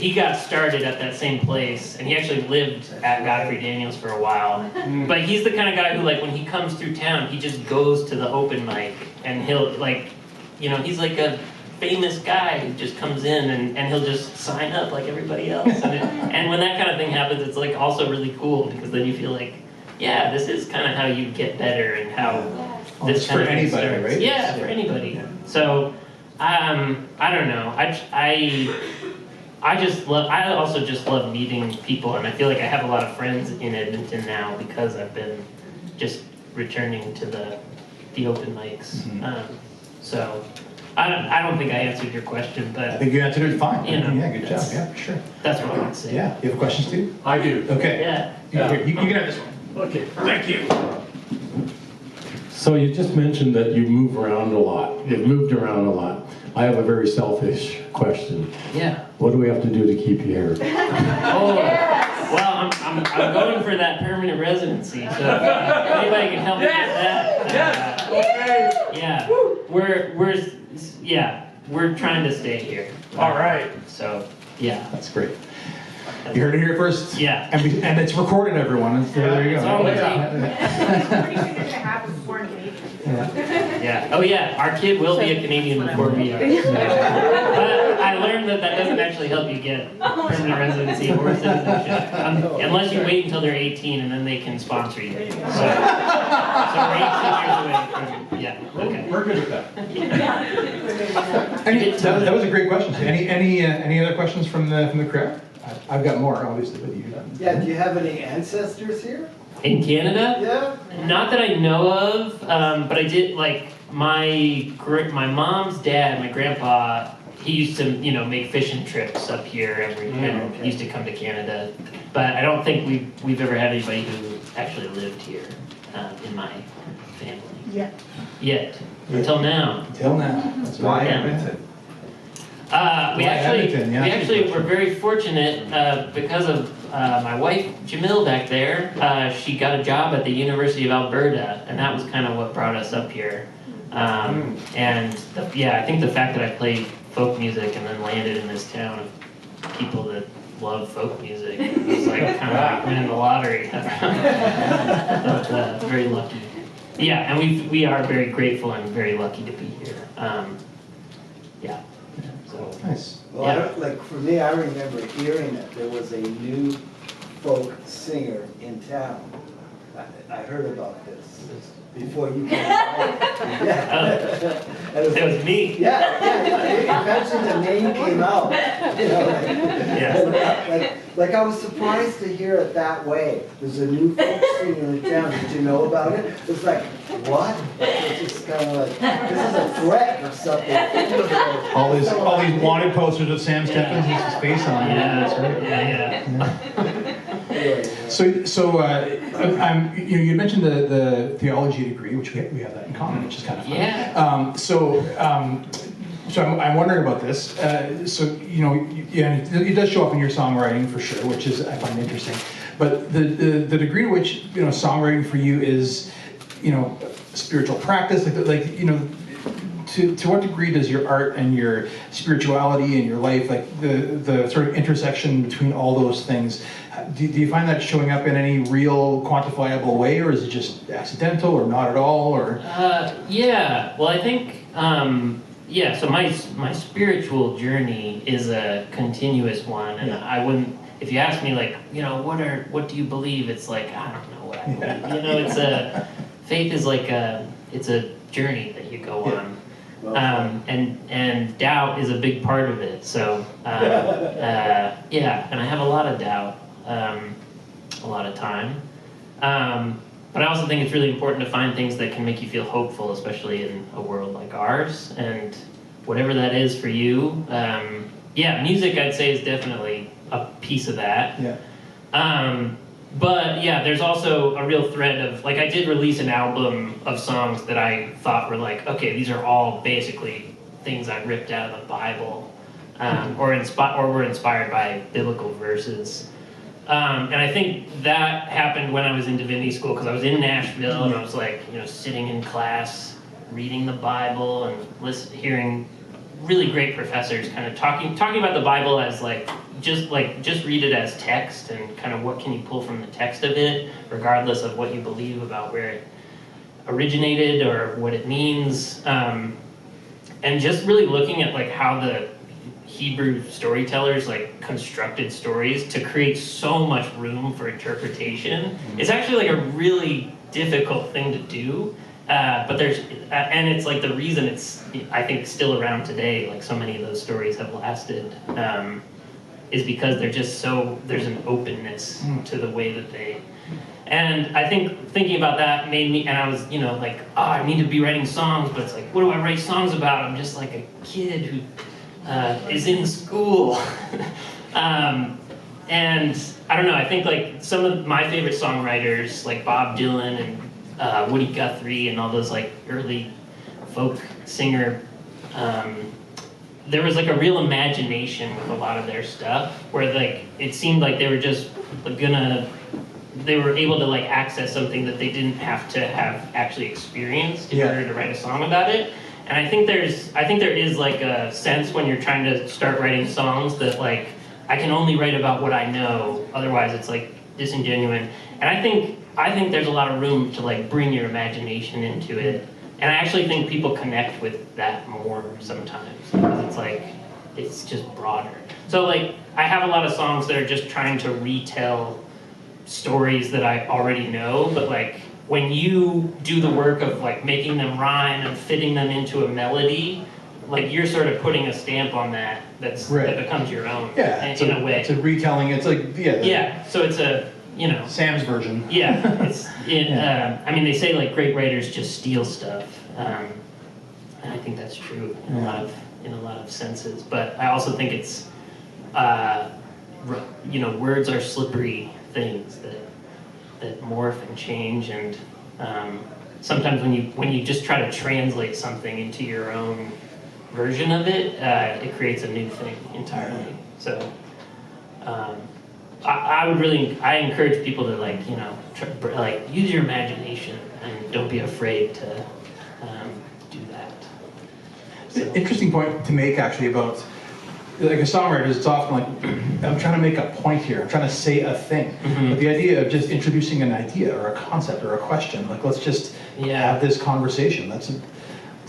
he got started at that same place, and he actually lived at Godfrey Daniels for a while. But he's the kind of guy who, like, when he comes through town, he just goes to the open mic, and he'll, like, he's like a famous guy who just comes in and he'll just sign up like everybody else. And when that kind of thing happens, it's like also really cool, because then you feel like, yeah, this is kind of how you get better and how this kind for of thing anybody, starts. right? Yeah, for anybody. Yeah. So, I don't know. I also just love meeting people, and I feel like I have a lot of friends in Edmonton now because I've been just returning to the open mics. So I don't think I answered your question, but I think you answered it fine. Yeah, Good job. Yeah, for sure. that's what I would say. Yeah, you have questions too? I do. Okay. Yeah. You can have this one. Okay, thank you. So you just mentioned that you move around a lot. You've moved around a lot. I have a very selfish question. Yeah. What do we have to do to keep you here? Oh, well, I'm going for that permanent residency, so if anybody can help me with that. Yeah, we're trying to stay here. All right. So, yeah. That's great. You heard it here first? Yeah. And it's recorded, everyone. And so there you go. It's always Pretty soon you're gonna have a foreign Canadian. Yeah. Oh, yeah. Our kid will be a Canadian before we are. But I learned that doesn't actually help you get permanent residency or citizenship, unless you wait until they're 18 and then they can sponsor you. So we're 18 years away from. Yeah. Okay. We're good with that. That was a great question. Any other questions from the crowd? I've got more, obviously, but you. Yeah, do you have any ancestors here? In Canada? Yeah. Not that I know of, but I did, like, my mom's dad, my grandpa, he used to, make fishing trips up here and used to come to Canada. But I don't think we've ever had anybody who actually lived here in my family. Yet. Until now. Until now. That's Why Yeah. Edmonton? We Edmonton, yeah. actually were very fortunate because of my wife Jamil back there. She got a job at the University of Alberta, and that was kind of what brought us up here. And I think the fact that I played folk music and then landed in this town of people that love folk music was like kind of like winning the lottery. But very lucky. Yeah, and we are very grateful and very lucky to be here. Yeah. So. Nice. Well, for me, I remember hearing that there was a new folk singer in town. I heard about this before you came out. Yeah. And It was me. Yeah. Eventually the name came out. Like I was surprised to hear it that way. There's a new folk singer in town. Did you know about it? It's like, what? It's just kind of like, this is a threat or something. All these wanted posters of Sam Steffens with his face on. Yeah. So you mentioned the theology degree, which we have that in common, which is kind of fun. Yeah. So I'm wondering about this. It does show up in your songwriting for sure, which is I find interesting. But the degree to which songwriting for you is spiritual practice, to what degree does your art and your spirituality and your life, like the sort of intersection between all those things, do you find that showing up in any real quantifiable way, or is it just accidental or not at all, or? Well, I think so my spiritual journey is a continuous one, and I wouldn't, if you ask me what do you believe, it's like I don't know what I believe. It's faith is like it's a journey that you go on. And doubt is a big part of it. So, and I have a lot of doubt, a lot of time. But I also think it's really important to find things that can make you feel hopeful, especially in a world like ours. And whatever that is for you, music I'd say is definitely a piece of that. But there's also a real thread of, I did release an album of songs that I thought were okay, these are all basically things I ripped out of the Bible, or were inspired by biblical verses. And I think that happened when I was in divinity school, because I was in Nashville and I was sitting in class, reading the Bible and hearing really great professors kind of talking about the Bible as just read it as text and kind of what can you pull from the text of it, regardless of what you believe about where it originated or what it means, and just really looking at how the Hebrew storytellers constructed stories to create so much room for interpretation. It's actually a really difficult thing to do, but there's and it's the reason it's, I think, still around today. So many of those stories have lasted, is because they're just there's an openness to the way that they. And I think thinking about that made me, and I was, I need to be writing songs, but it's what do I write songs about? I'm just a kid who is in school. And I don't know, I think some of my favorite songwriters, like Bob Dylan and Woody Guthrie and all those early folk singer, there was a real imagination with a lot of their stuff, where it seemed like they were just they were able to access something that they didn't have to have actually experienced in order to write a song about it. And I think there is a sense when you're trying to start writing songs that I can only write about what I know, otherwise it's disingenuous. And I think there's a lot of room to bring your imagination into it. And I actually think people connect with that more sometimes, because it's just broader. So I have a lot of songs that are just trying to retell stories that I already know, but when you do the work of making them rhyme and fitting them into a melody, you're sort of putting a stamp on that that becomes your own. Yeah, in a way. It's a retelling. It's yeah. So it's a Sam's version. Yeah, it's I mean, they say great writers just steal stuff, and I think that's true in a lot of senses. But I also think it's words are slippery things that morph and change, and sometimes when you just try to translate something into your own version of it, it creates a new thing entirely. So I encourage people to use your imagination and don't be afraid to do that. So. Interesting point to make actually about a songwriter. It's often I'm trying to make a point here. I'm trying to say a thing. But the idea of just introducing an idea or a concept or a question, let's just have this conversation. It's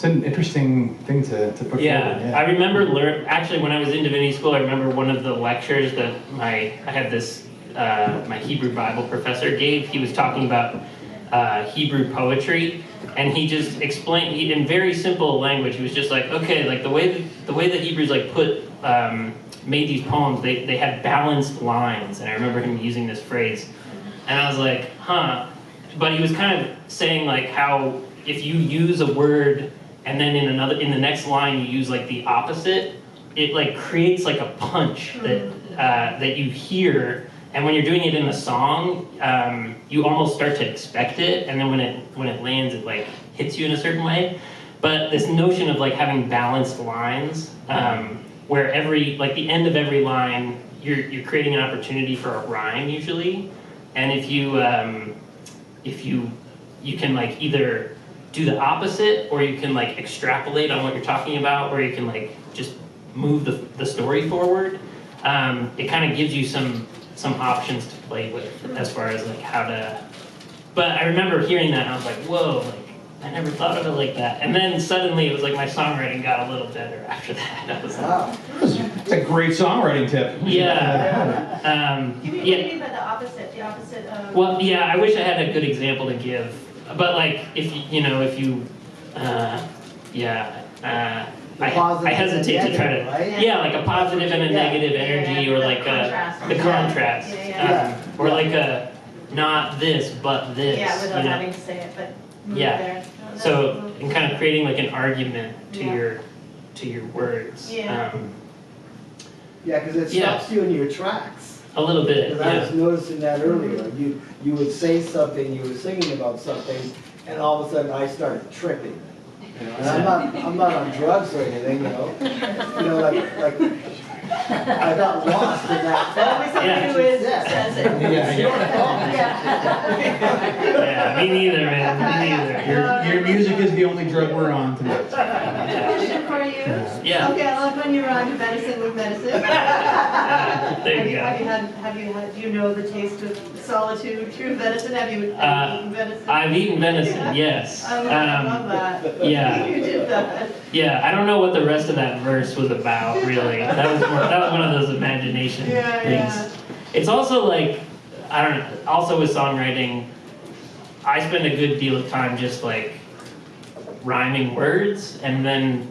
an interesting thing to put forward. Yeah. I remember actually when I was in divinity school, I remember one of the lectures that I had this my Hebrew Bible professor gave. He was talking about Hebrew poetry, and he just explained in very simple language. He was just the way the Hebrews made these poems, they had balanced lines, and I remember him using this phrase, and I was like, huh. But he was kind of saying how if you use a word and then in the next line you use the opposite, it creates a punch that you hear, and when you're doing it in a song, you almost start to expect it, and then when it lands, it hits you in a certain way. But this notion of having balanced lines, where the end of every line, you're creating an opportunity for a rhyme usually, and if you can either do the opposite, or you can extrapolate on what you're talking about, or you can just move the story forward. It kind of gives you some options to play with as far as how to. But I remember hearing that and I was like, whoa, I never thought of it like that. And then suddenly it was my songwriting got a little better after that. I was It's a great songwriting tip. Yeah. Give me what you mean by the opposite of... Well, yeah, I wish I had a good example to give. But if you I hesitate to try to, right? A positive and a negative energy, or the contrast, or a not this but this. Yeah, without having to say it, but there. No, so and kind of creating an argument to your words. Yeah, because it stops you in your tracks. A little bit. Because I was noticing that earlier. You would say something, you were singing about something, and all of a sudden I started tripping. And I'm not on drugs or anything, like I got lost in that. Always somebody who is, says it. Yeah, me neither, man. Me neither. Your music is the only drug we're on tonight. Question for you. Yeah. Okay, I love when you rhyme medicine with medicine. There you go. Do you know the taste of solitude, true venison? Have you eaten venison? I've eaten venison, yes. I love that. Yeah. You did that. Yeah, I don't know what the rest of that verse was about, really. That was one of those imagination things. Yeah. It's also like, I don't know, also with songwriting, I spend a good deal of time just like rhyming words, and then,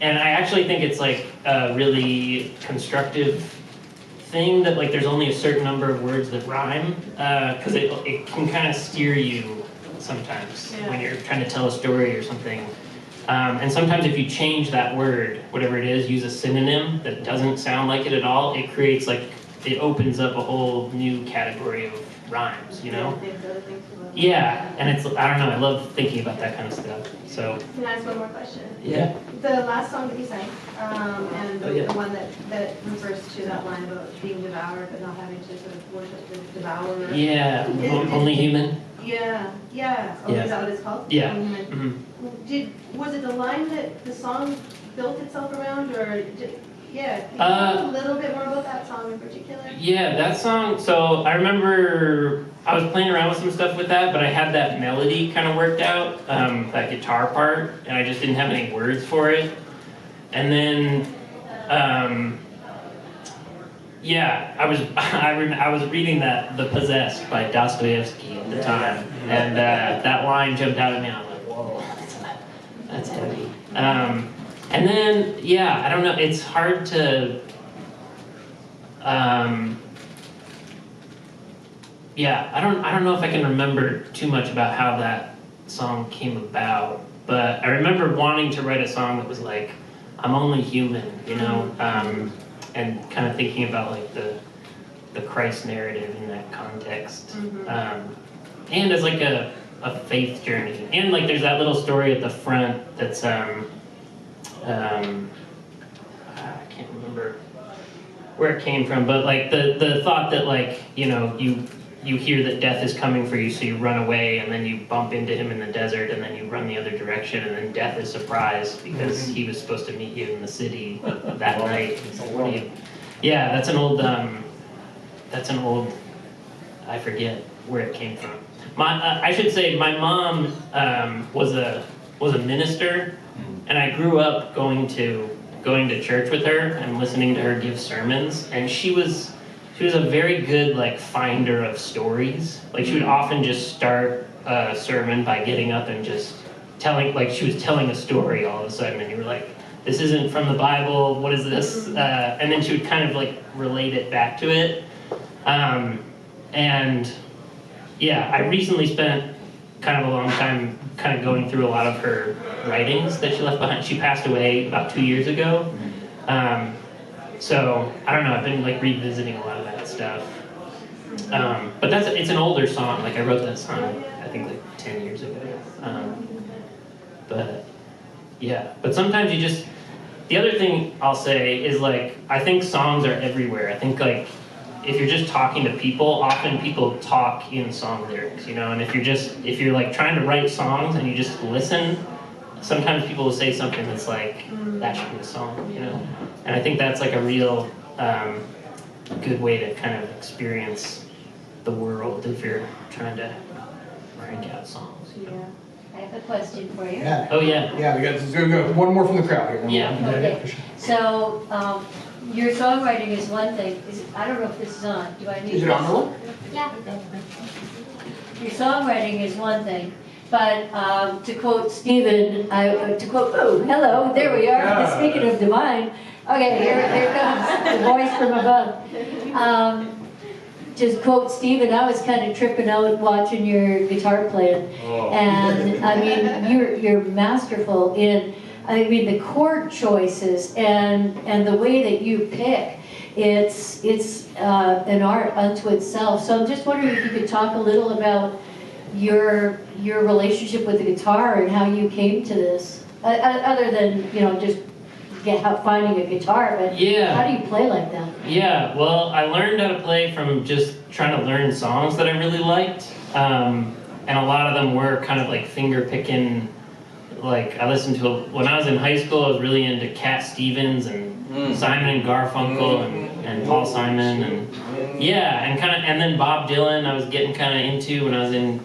and I actually think it's like a really constructive thing that like there's only a certain number of words that rhyme, because it can kind of steer you sometimes when you're trying to tell a story or something. And sometimes if you change that word, whatever it is, use a synonym that doesn't sound like it at all, it creates like, it opens up a whole new category of rhymes, you know? Yeah, and it's, I don't know, I love thinking about that kind of stuff, so. Can I ask one more question? Yeah. The last song that you sang, and Oh, yeah. the one that refers to that line about being devoured but not having to sort of worship the devourer. Yeah, only human. Yeah, yeah. Oh, Yeah. is that what it's called? Yeah. Only human. Mhm. Was it the line that the song built itself around, or yeah? Can you Uh, talk a little bit more about that song in particular? Yeah, that song, so I remember I was playing around with some stuff with that, but I had that melody kind of worked out, that guitar part, and I just didn't have any words for it. And then, yeah, I was reading that The Possessed by Dostoevsky at the time, and that line jumped out at me, and I was like, whoa, that's heavy. And then, yeah, I don't know, it's hard to, yeah, I don't know if I can remember too much about how that song came about, but I remember wanting to write a song that was like, I'm only human, you know, and kind of thinking about like the Christ narrative in that context, and as like a faith journey, and like there's that little story at the front that's I can't remember where it came from, but like the thought that like, you know, you hear that death is coming for you, so you run away, and then you bump into him in the desert, and then you run the other direction, and then death is surprised because he was supposed to meet you in the city that night. So what do you? Yeah, that's an old, I forget where it came from. I should say my mom was a minister, and I grew up going to church with her and listening to her give sermons, and she was a very good like finder of stories. Like she would often just start a sermon by getting up and just telling, like she was telling a story all of a sudden, and you were like, this isn't from the Bible, what is this? And then she would kind of like relate it back to it. And yeah, I recently spent kind of a long time kind of going through a lot of her writings that she left behind. She passed away about 2 years ago. So I don't know, I've been like revisiting a lot of that stuff. But it's an older song. Like I wrote that song, I think like 10 years ago. But yeah, but sometimes you just, the other thing I'll say is like, I think songs are everywhere. I think like, if you're just talking to people, often people talk in song lyrics, you know, and if you're like trying to write songs and you just listen, sometimes people will say something that's like, that should be a song, you know? And I think that's like a real good way to kind of experience the world if you're trying to crank out songs, you know? I have a question for you. Yeah. Oh yeah. Yeah, we got go. One more from the crowd here. Yeah. Okay. So, your songwriting is one thing. I don't know if this is on. Do I need Is it on the roll? Yeah. Your songwriting is one thing, but to quote Stephen, oh, hello, there we are. Yeah. Speaking of divine, okay, here comes the voice from above. Just quote Stephen, I was kind of tripping out watching your guitar playing, and I mean, you're masterful in. I mean, the chord choices and the way that you pick, it's an art unto itself. So I'm just wondering if you could talk a little about your relationship with the guitar and how you came to this, other than, you know, just finding a guitar, but Yeah. how do you play like that? Yeah, well, I learned how to play from just trying to learn songs that I really liked. And a lot of them were kind of like finger picking. Like I listened to, when I was in high school, I was really into Cat Stevens and Simon and Garfunkel and Paul Simon and yeah, and then Bob Dylan I was getting kind of into when I was in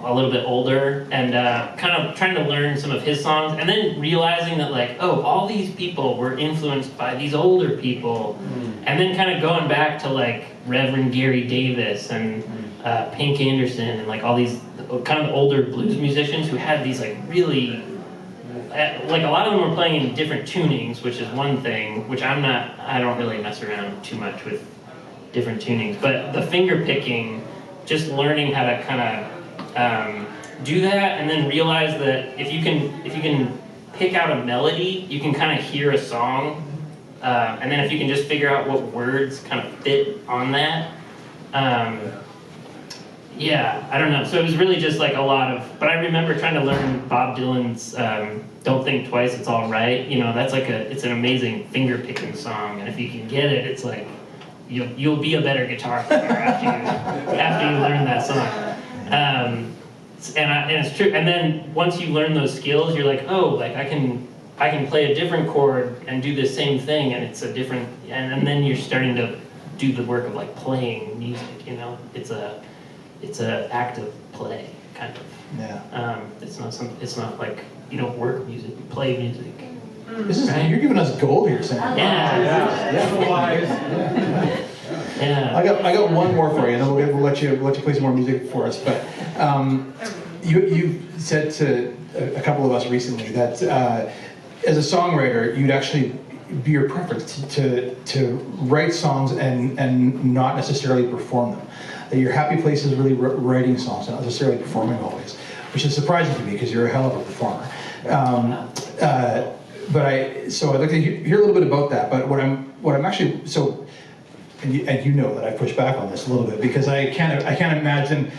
a little bit older, and kind of trying to learn some of his songs, and then realizing that like, oh, all these people were influenced by these older people, and then kind of going back to like Reverend Gary Davis and Pink Anderson and like all these kind of older blues musicians who had these like really, like a lot of them were playing in different tunings, which is one thing, which I don't really mess around too much with different tunings, but the finger picking, just learning how to kind of do that, and then realize that if you can pick out a melody, you can kind of hear a song, and then if you can just figure out what words kind of fit on that, yeah, I don't know. So it was really just like a lot of, but I remember trying to learn Bob Dylan's "Don't Think Twice, It's All Right." You know, that's like it's an amazing finger picking song, and if you can get it, it's like you'll be a better guitar player after you learn that song. And it's true. And then once you learn those skills, you're like, oh, like I can play a different chord and do the same thing, and it's a different. And then you're starting to do the work of like playing music. You know, it's an active play kind of. Yeah. It's not like you don't work music, you play music. This is you're giving us gold here, Sam. Yeah. Yeah. I got one more for you, and then we'll let you play some more music for us. But you said to a couple of us recently that as a songwriter, you'd actually be your preference to write songs and not necessarily perform them. That your happy place is really writing songs, not necessarily performing always, which is surprising to me because you're a hell of a performer. So I'd like to hear a little bit about that. But what I'm actually and you know that I push back on this a little bit because I can't imagine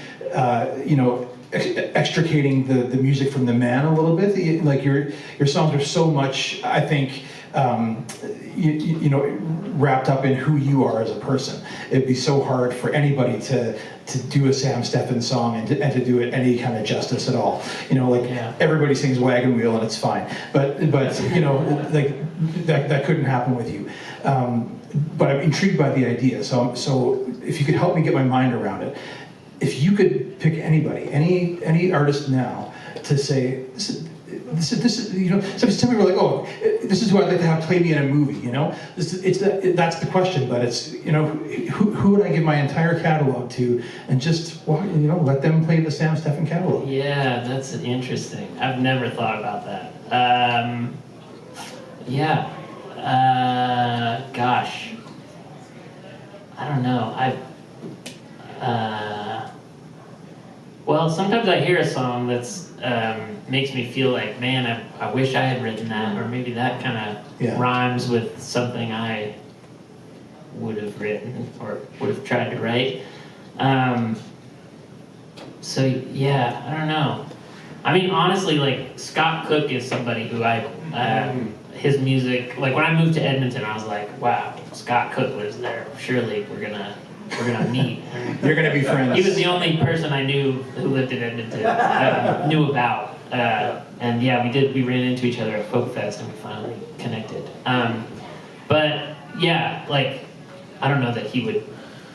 extricating the music from the man a little bit. Like your songs are so much, I think, wrapped up in who you are as a person. It'd be so hard for anybody to do a Sam Steffen song and to do it any kind of justice at all. Everybody sings Wagon Wheel and it's fine. But like that couldn't happen with you. But I'm intrigued by the idea. So if you could help me get my mind around it, if you could pick anybody, any artist now, to say this is some people are like, oh, this is who I'd like to have play me in a movie. That's the question. But it's who would I give my entire catalog to, and just let them play the Sam Steffen catalog. Yeah, that's interesting. I've never thought about that. Yeah. Gosh. I don't know. Well, sometimes I hear a song that's makes me feel like, man, I wish I had written that, or maybe that kind of rhymes with something I would have written or would have tried to write. So yeah, I don't know. I mean, honestly, like Scott Cook is somebody who his music, like when I moved to Edmonton, I was like, wow, Scott Cook lives there. Surely we're gonna meet. You're gonna be friends. He was the only person I knew who lived in Edmonton, knew about. And yeah, we ran into each other at Folk Fest and we finally connected. But yeah, like, I don't know that he would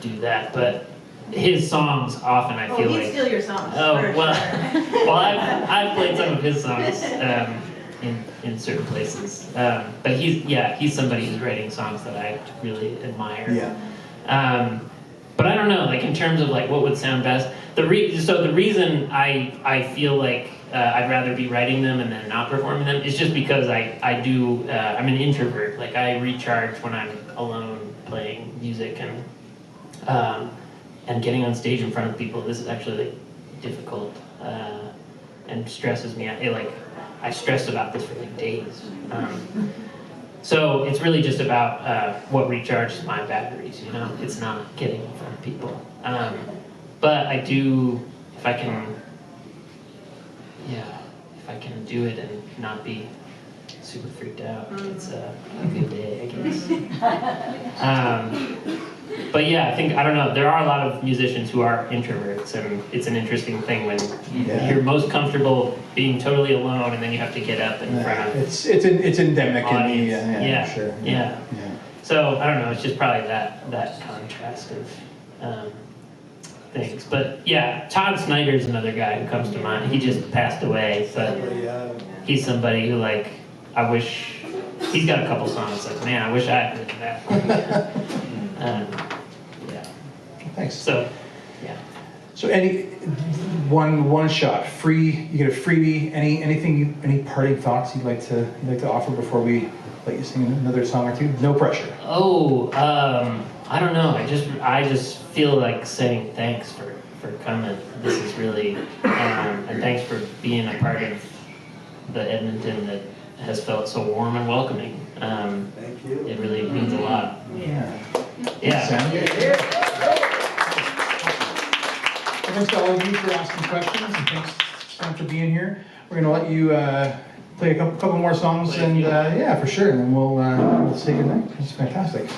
do that, but his songs often I feel like... he'd steal your songs. Oh, well, Sure. well, I've played some of his songs in certain places. But he's somebody who's writing songs that I really admire. Yeah. But I don't know, like in terms of like what would sound best. The reason I feel like I'd rather be writing them and then not performing them is just because I'm an introvert. Like I recharge when I'm alone playing music and getting on stage in front of people. This is actually like difficult and stresses me out. I stressed about this for like days. So it's really just about what recharges my batteries, It's not getting in front of people. But I do, if I can do it and not be super freaked out. It's a good day, I guess. But yeah, I don't know, there are a lot of musicians who are introverts, and it's an interesting thing when you're most comfortable being totally alone, and then you have to get up in front of it's endemic in the sure. Yeah. So I don't know, it's just probably that contrast of things. But yeah, Todd Snyder's another guy who comes to mind. He just passed away, but he's somebody who, like, I wish, he's got a couple songs like, man, I wish I had written that. Yeah. Thanks. So, yeah. So any one shot, free, you get a freebie, any parting thoughts you'd like to offer before we let you sing another song or two? No pressure. Oh, I don't know. I just feel like saying thanks for coming. This is really, and thanks for being a part of the Edmonton that has felt so warm and welcoming. Thank you. It really means a lot. Yeah. Yeah. Thanks to all of you for asking questions, and thanks, Stan, for being here. We're going to let you play a couple more songs, and yeah, for sure, and then we'll say goodnight. It's fantastic.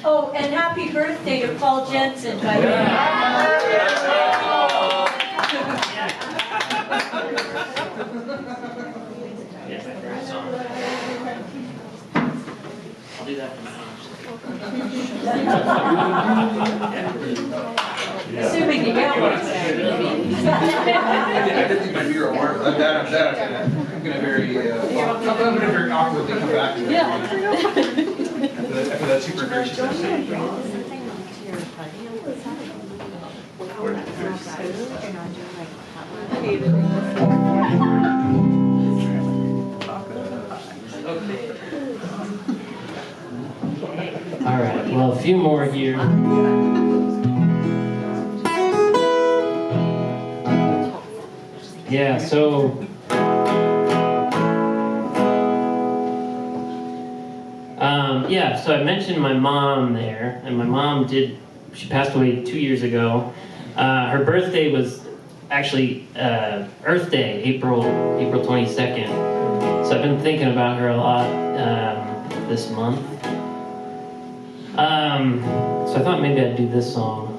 Oh, and happy birthday to Paul Jensen, by the way. I'll do that for my house. Assuming you get one. I didn't think my beer will work. I'm gonna very awkwardly come back to it. After that super gracious message. All right, well, a few more here. Yeah, so so I mentioned my mom there, and my mom she passed away 2 years ago. Her birthday was actually Earth Day, April 22nd. So I've been thinking about her a lot this month. So I thought maybe I'd do this song.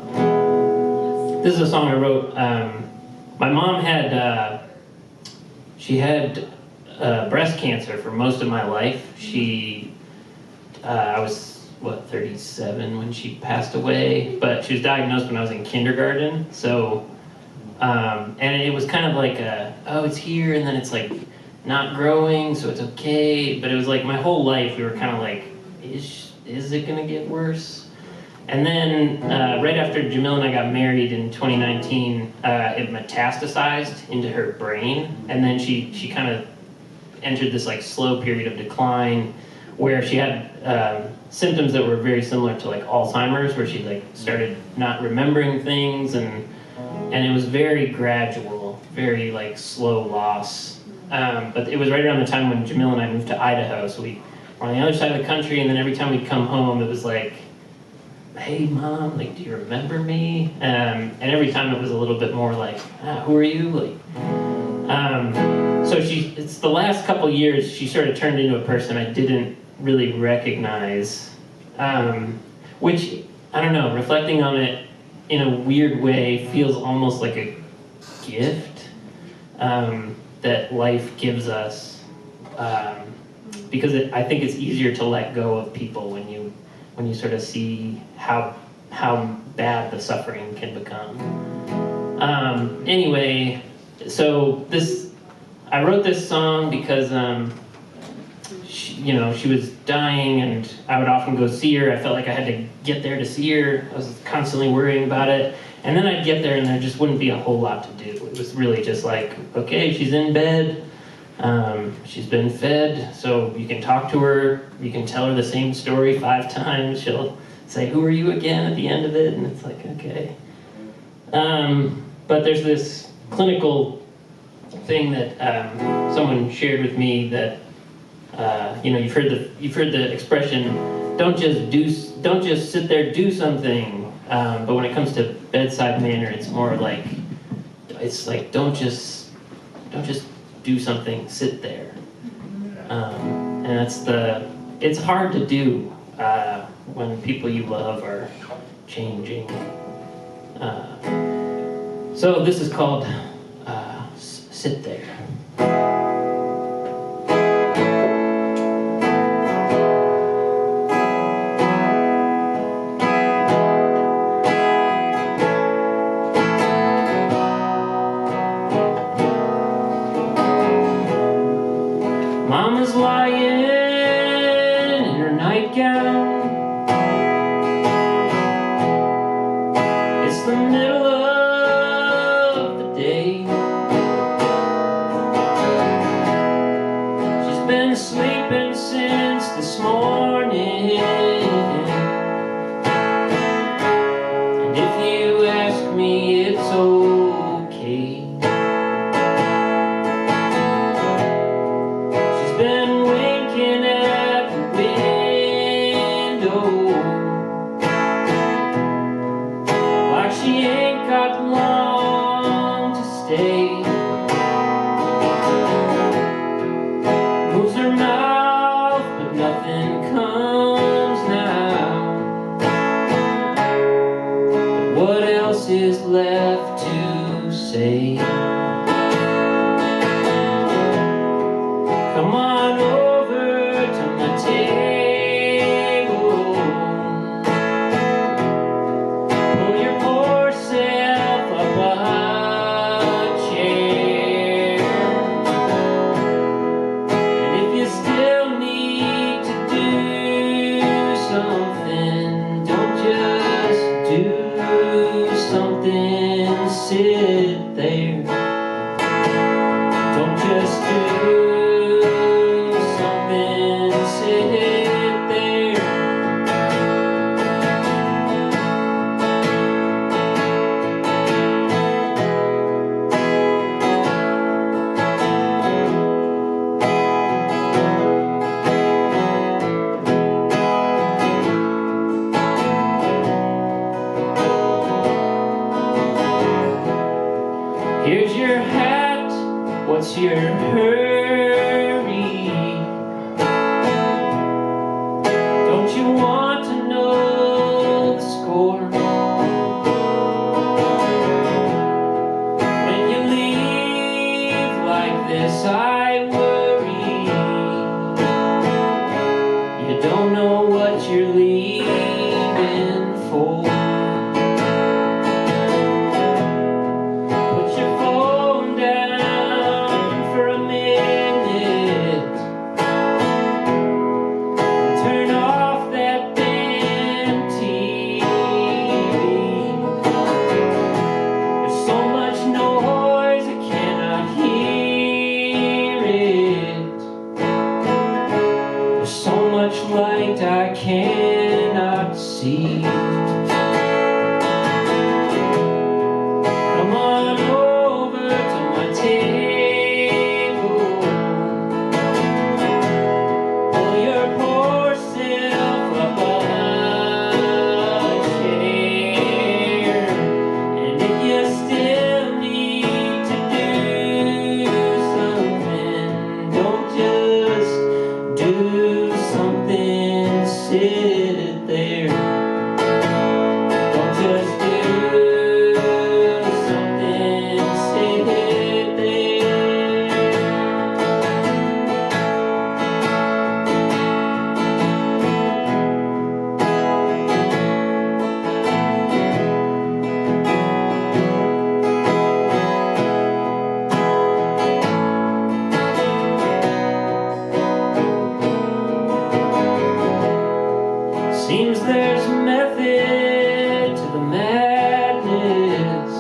This is a song I wrote. My mom had breast cancer for most of my life. I was 37 when she passed away, but she was diagnosed when I was in kindergarten. So, and it was kind of like it's here, and then it's like not growing, so it's okay. But it was like my whole life we were kind of like, is it gonna get worse? And then right after Jamil and I got married in 2019, it metastasized into her brain, and then she kind of entered this like slow period of decline where she had symptoms that were very similar to like Alzheimer's, where she like started not remembering things, and it was very gradual, very like slow loss. But it was right around the time when Jamil and I moved to Idaho, so we were on the other side of the country, and then every time we'd come home, it was like, hey Mom, like, do you remember me? And every time it was a little bit more like, who are you? Like, so it's the last couple years she sort of turned into a person I didn't really recognize, which, I don't know, reflecting on it in a weird way feels almost like a gift that life gives us, because I think it's easier to let go of people when you sort of see how bad the suffering can become. Anyway, so I wrote this song because she was dying, and I would often go see her. I felt like I had to get there to see her. I was constantly worrying about it. And then I'd get there and there just wouldn't be a whole lot to do. It was really just like, okay, she's in bed. She's been fed, so you can talk to her. You can tell her the same story 5 times. She'll say, who are you again at the end of it? And it's like, okay. But there's this clinical thing that someone shared with me that you've heard the expression, don't just sit there, do something. But when it comes to bedside manner. It's more like, it's like, don't just do something, sit there. And it's hard to do when people you love are changing. So this is called Sit There. Mama's lying in her nightgown. It's the middle of the day. She's been sleeping since this morning. And if you ask me, it's okay. Been winking at the window like she ain't got long to stay. Moves her mouth, but nothing comes now. But what else is left to say? Come on over to my table. Pull your poor self up a chair. And if you still need to do something, don't just do something, sit there. Don't just do something, sit there. Here's your hat, what's your hurry? Don't you want to know the score? When you leave like this, I worry. You don't know what you're leaving for. Put your phone down for a minute. Turn off that damn TV. There's so much noise I cannot hear it. There's so much light I cannot see. Come on over to my table. Pull your poor self up a chair. And if you still need to do something, don't just do something, sit there. Don't just do something, sit there. Seems there's method to the madness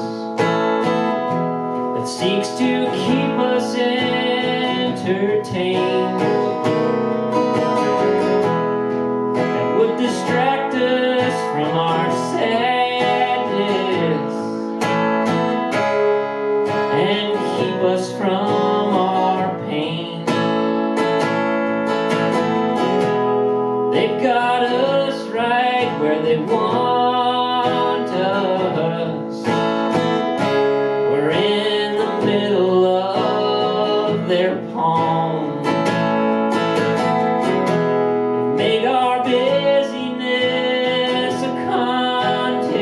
that seeks to keep us entertained, that would distract us from our sadness and keep us from our pain. They've got us right where they want us. their palm. Make our busyness a contest,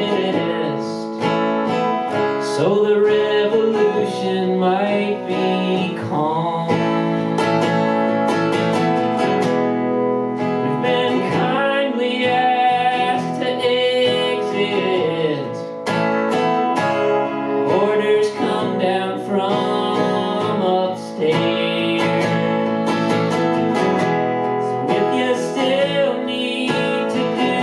so the revolution might be calm. We've been kindly asked to exit. Orders come down from upstairs. So if you still need to do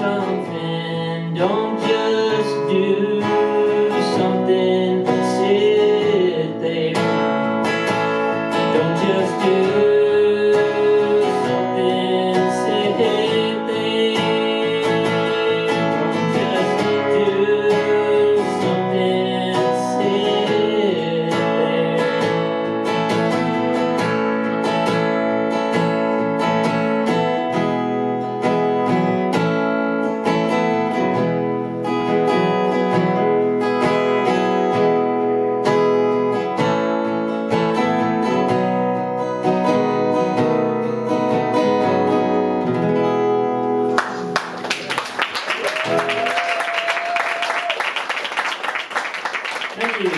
something, don't just do something, sit there. Don't just do something, sit there. Don't just do something, sit there. Thank you.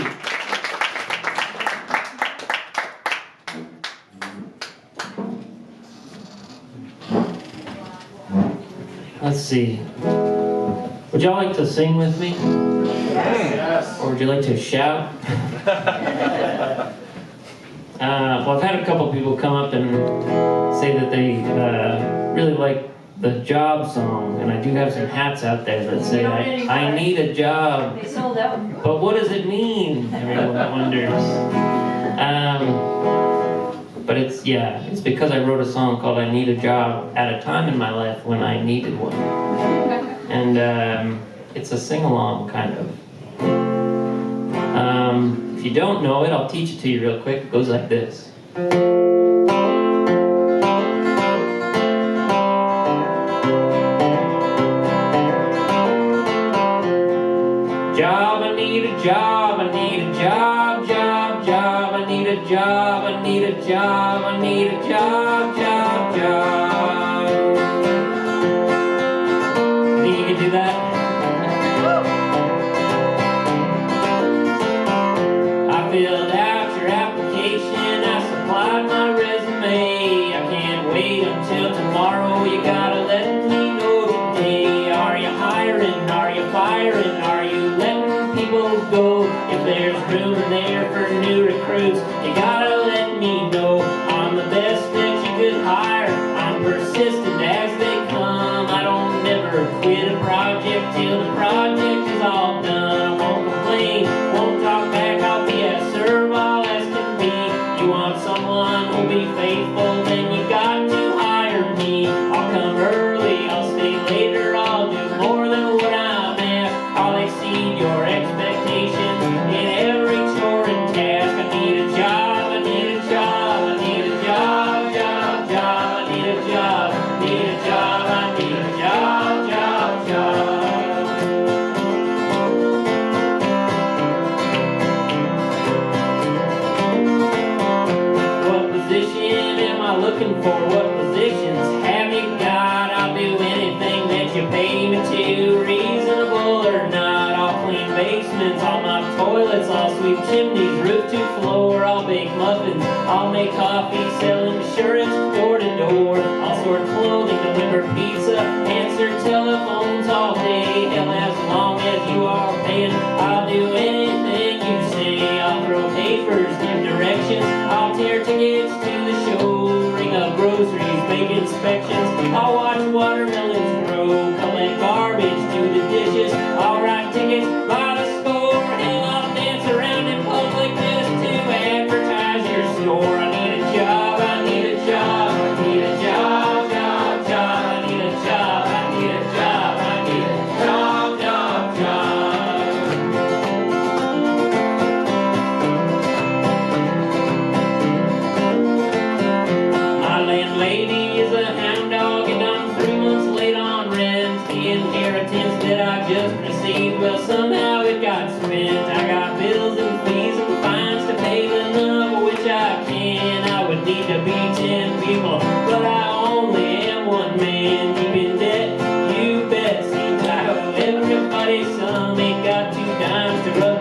Let's see. Would y'all like to sing with me? Yes. Or would you like to shout? Well, I've had a couple people come up and say that they really like the job song, and I do have some hats out there that say, I need a job. They sold out. But what does it mean? Everyone wonders. But it's because I wrote a song called I Need a Job at a time in my life when I needed one. And it's a sing-along, kind of. If you don't know it, I'll teach it to you real quick. It goes like this. Job, I need a job, I need a job, job, job, I need a job, I need a job, I need a job, job, job. Think you can do that? I filled out your application, I supplied my resume. I can't wait until tomorrow, you gotta let me know today. Are you hiring, are you firing, are you letting people go? If there's room there for new recruits, you gotta let me know. I'm the best that you could hire, I'm persistent as they come. I don't never quit a project till the project is all done. I won't complain, won't talk back, I'll be as servile as can be. You want someone who'll be faithful, then you got to hire me. I'll come early, I'll stay later, I'll do more than what I'm asked. I'll exceed your expectations in every chore and task. I need a job, I need a job, I need a job, job, job, I need a job, need a job, I need a job, job, job. What position am I looking for? What positions have you got? I'll do anything that you pay me to, reasonable or not. I'll clean basements, I'll mop toilets, I'll sweep chimneys, roof to floor. I'll bake muffins, I'll make coffee, sell insurance door to door. I'll sort clothing, deliver pizza, answer telephones all day. Hell, as long as you are paying, I'll do anything you say. I'll throw papers, give directions, I'll tear tickets to the show, ring up groceries, make inspections. I'll watch watermelons grow, collect garbage, do the dishes. I'll write tickets by the score. Hell, I'll dance around in public just to advertise your store. I need a job, I need a job, I need a job, job, job. I need a job, I need a job, I need a job, job, job. My landlady is a hound dog, and I'm 3 months late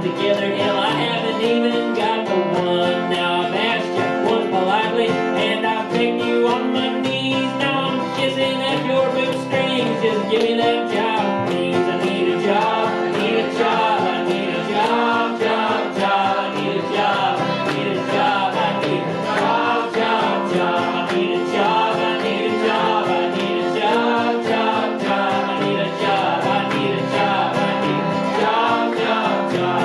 together. Hell, I haven't even got the one. Now I've asked you once politely, and I've begged you on my knees. Now I'm kissing at your bootstrings. Just give me that job, please. I need a job, I need a job, I need a job, job, job. I need a job, I need a job, I need a job, job, job. I need a job, I need a job, I need a job, job, job. I need a job, I need a job, I need a job, job, job.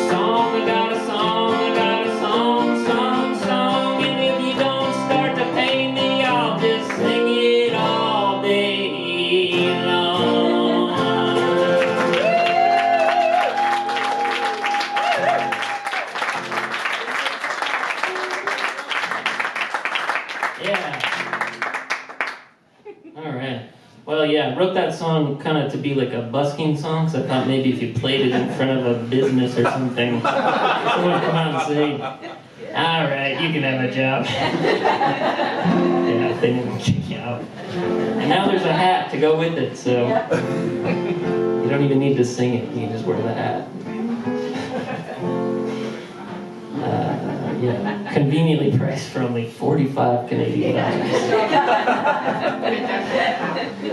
Song, I got a song, I got a song, song, song. And if you don't start to pay me, I'll just sing it all day long. Yeah. All right. Well, yeah, I wrote that song kind of to be like a busking song, so I thought maybe if you played it in front of a business or something, someone would come out and say, all right, you can have a job. Yeah, they didn't kick you out. And now there's a hat to go with it, so you don't even need to sing it, you can just wear the hat. Yeah, conveniently priced for only 45 Canadian dollars.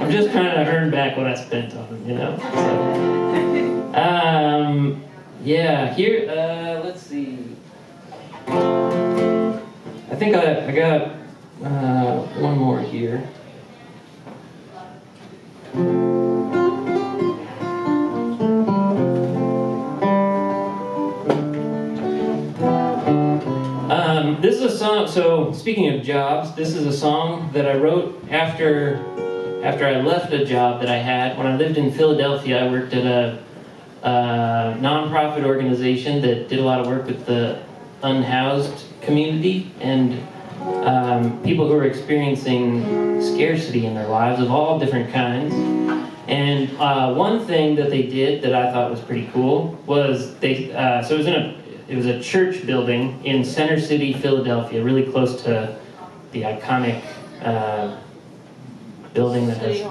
I'm just trying to earn back what I spent on them, you know. So, yeah, here, let's see. I think I got one more here. This is a song, so speaking of jobs, this is a song that I wrote after I left a job that I had. When I lived in Philadelphia, I worked at a nonprofit organization that did a lot of work with the unhoused community and people who are experiencing scarcity in their lives of all different kinds. And one thing that they did that I thought was pretty cool was so it was a church building in Center City, Philadelphia, really close to the iconic building that has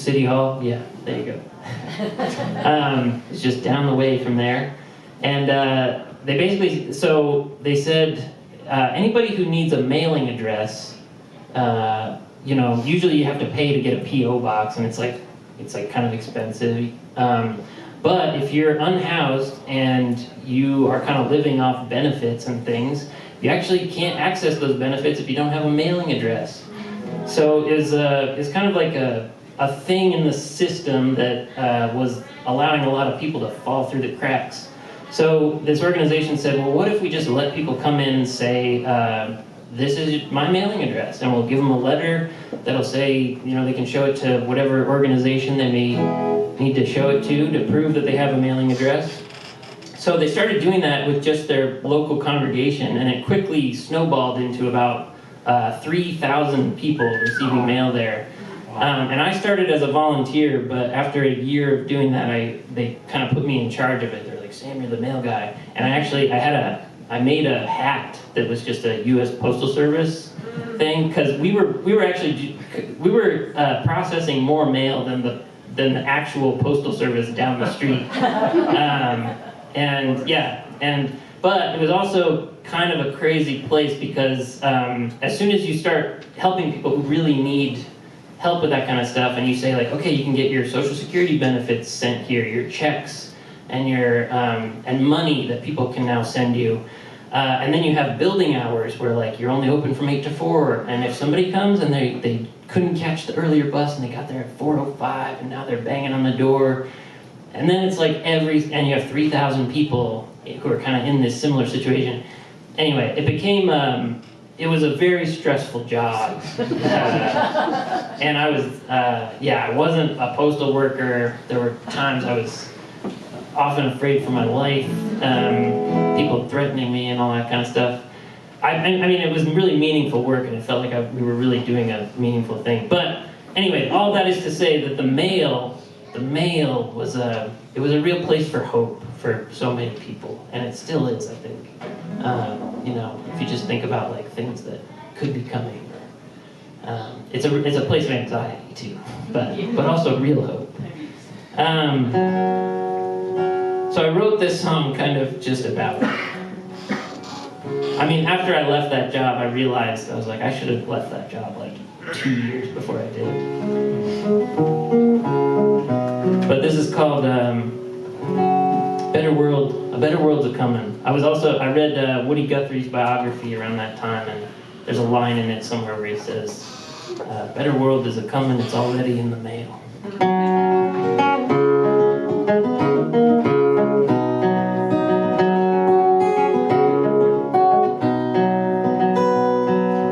City Hall. Yeah, there you go. It's just down the way from there. And they basically, so they said, anybody who needs a mailing address, you know, usually you have to pay to get a P.O. box, and it's like kind of expensive. But if you're unhoused and you are kind of living off benefits and things, you actually can't access those benefits if you don't have a mailing address. So it's kind of like a thing in the system that was allowing a lot of people to fall through the cracks. So this organization said, well, what if we just let people come in and say, this is my mailing address, and we'll give them a letter that'll say, you know, they can show it to whatever organization they may need to show it to prove that they have a mailing address. So they started doing that with just their local congregation, and it quickly snowballed into about 3,000 people receiving mail there. And I started as a volunteer, but after a year of doing that, they kind of put me in charge of it. They're like, Sam, you're the mail guy. And I made a hat that was just a U.S. Postal Service thing, because we were processing more mail than the actual Postal Service down the street. But it was also kind of a crazy place because as soon as you start helping people who really need help with that kind of stuff, and you say like, okay, you can get your Social Security benefits sent here, your checks, and your and money that people can now send you. And then you have building hours where like you're only open from 8 to 4, and if somebody comes and they couldn't catch the earlier bus and they got there at 4:05 and now they're banging on the door, and then it's like and you have 3,000 people who are kind of in this similar situation. Anyway, it became it was a very stressful job, and I was I wasn't a postal worker. There were times I was often afraid for my life, people threatening me and all that kind of stuff. I mean, it was really meaningful work, and it felt like we were really doing a meaningful thing. But anyway, all that is to say that the mail was a real place for hope for so many people, and it still is, I think. You know, if you just think about like things that could be coming, It's a place of anxiety too, but also real hope. So I wrote this song kind of just about it. I mean, after I left that job, I realized, I was like, I should have left that job like 2 years before I did. But this is called Better World. A Better World's a-Comin'. I read Woody Guthrie's biography around that time, and there's a line in it somewhere where he says, better world is a-comin', it's already in the mail.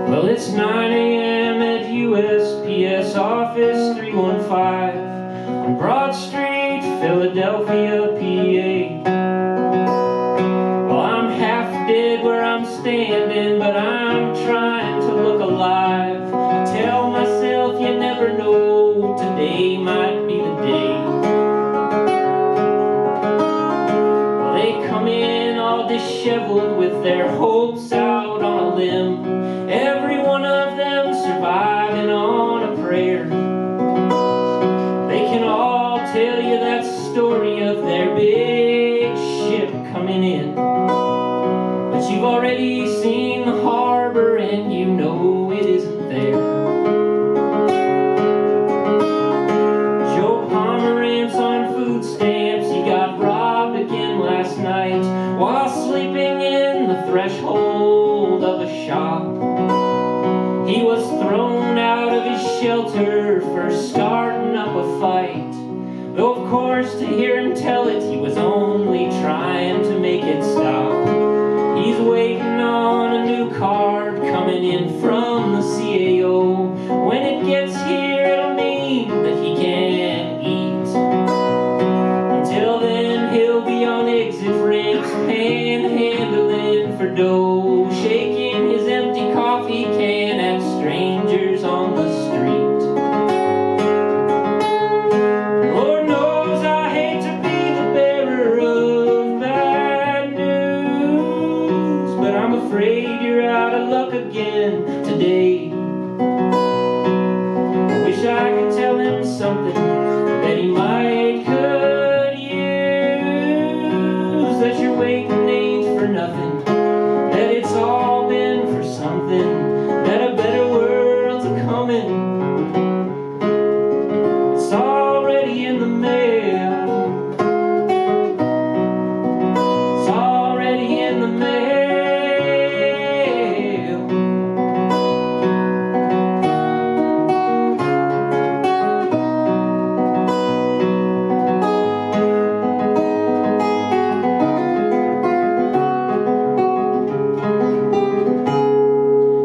Well, it's 9 a.m. at USPS Office 315 on Broad Street, Philadelphia, PA. Well, I'm half dead where I'm standing, but I'm trying to look alive. I tell myself you never know, today might be the day. Well, they come in all disheveled with their hopes out on a limb. Every one of them surviving on a prayer. They can all tell you that story of their big ship coming in. But you've already seen the harbor and you know it isn't there. Joe Pomerantz on food stamps, he got robbed again last night while sleeping in the threshold of a shop. He was thrown out of his shelter for starting up a fight. Though of course to hear him tell it, he was only trying to make it stop. He's waiting on a new card coming in from the CAO. When it gets here, it'll mean that he can't eat. Until then, he'll be on exit ramps, panhandling for dough, shaking his empty coffee can at strangers on the street. Lord knows I hate to be the bearer of bad news, but I'm afraid you're out of luck again today. I wish I could tell him something that he might could use, that your waiting ain't for nothing, that it's all been for something, that a better world's a-comin'. It's already in the mail. It's already in the mail.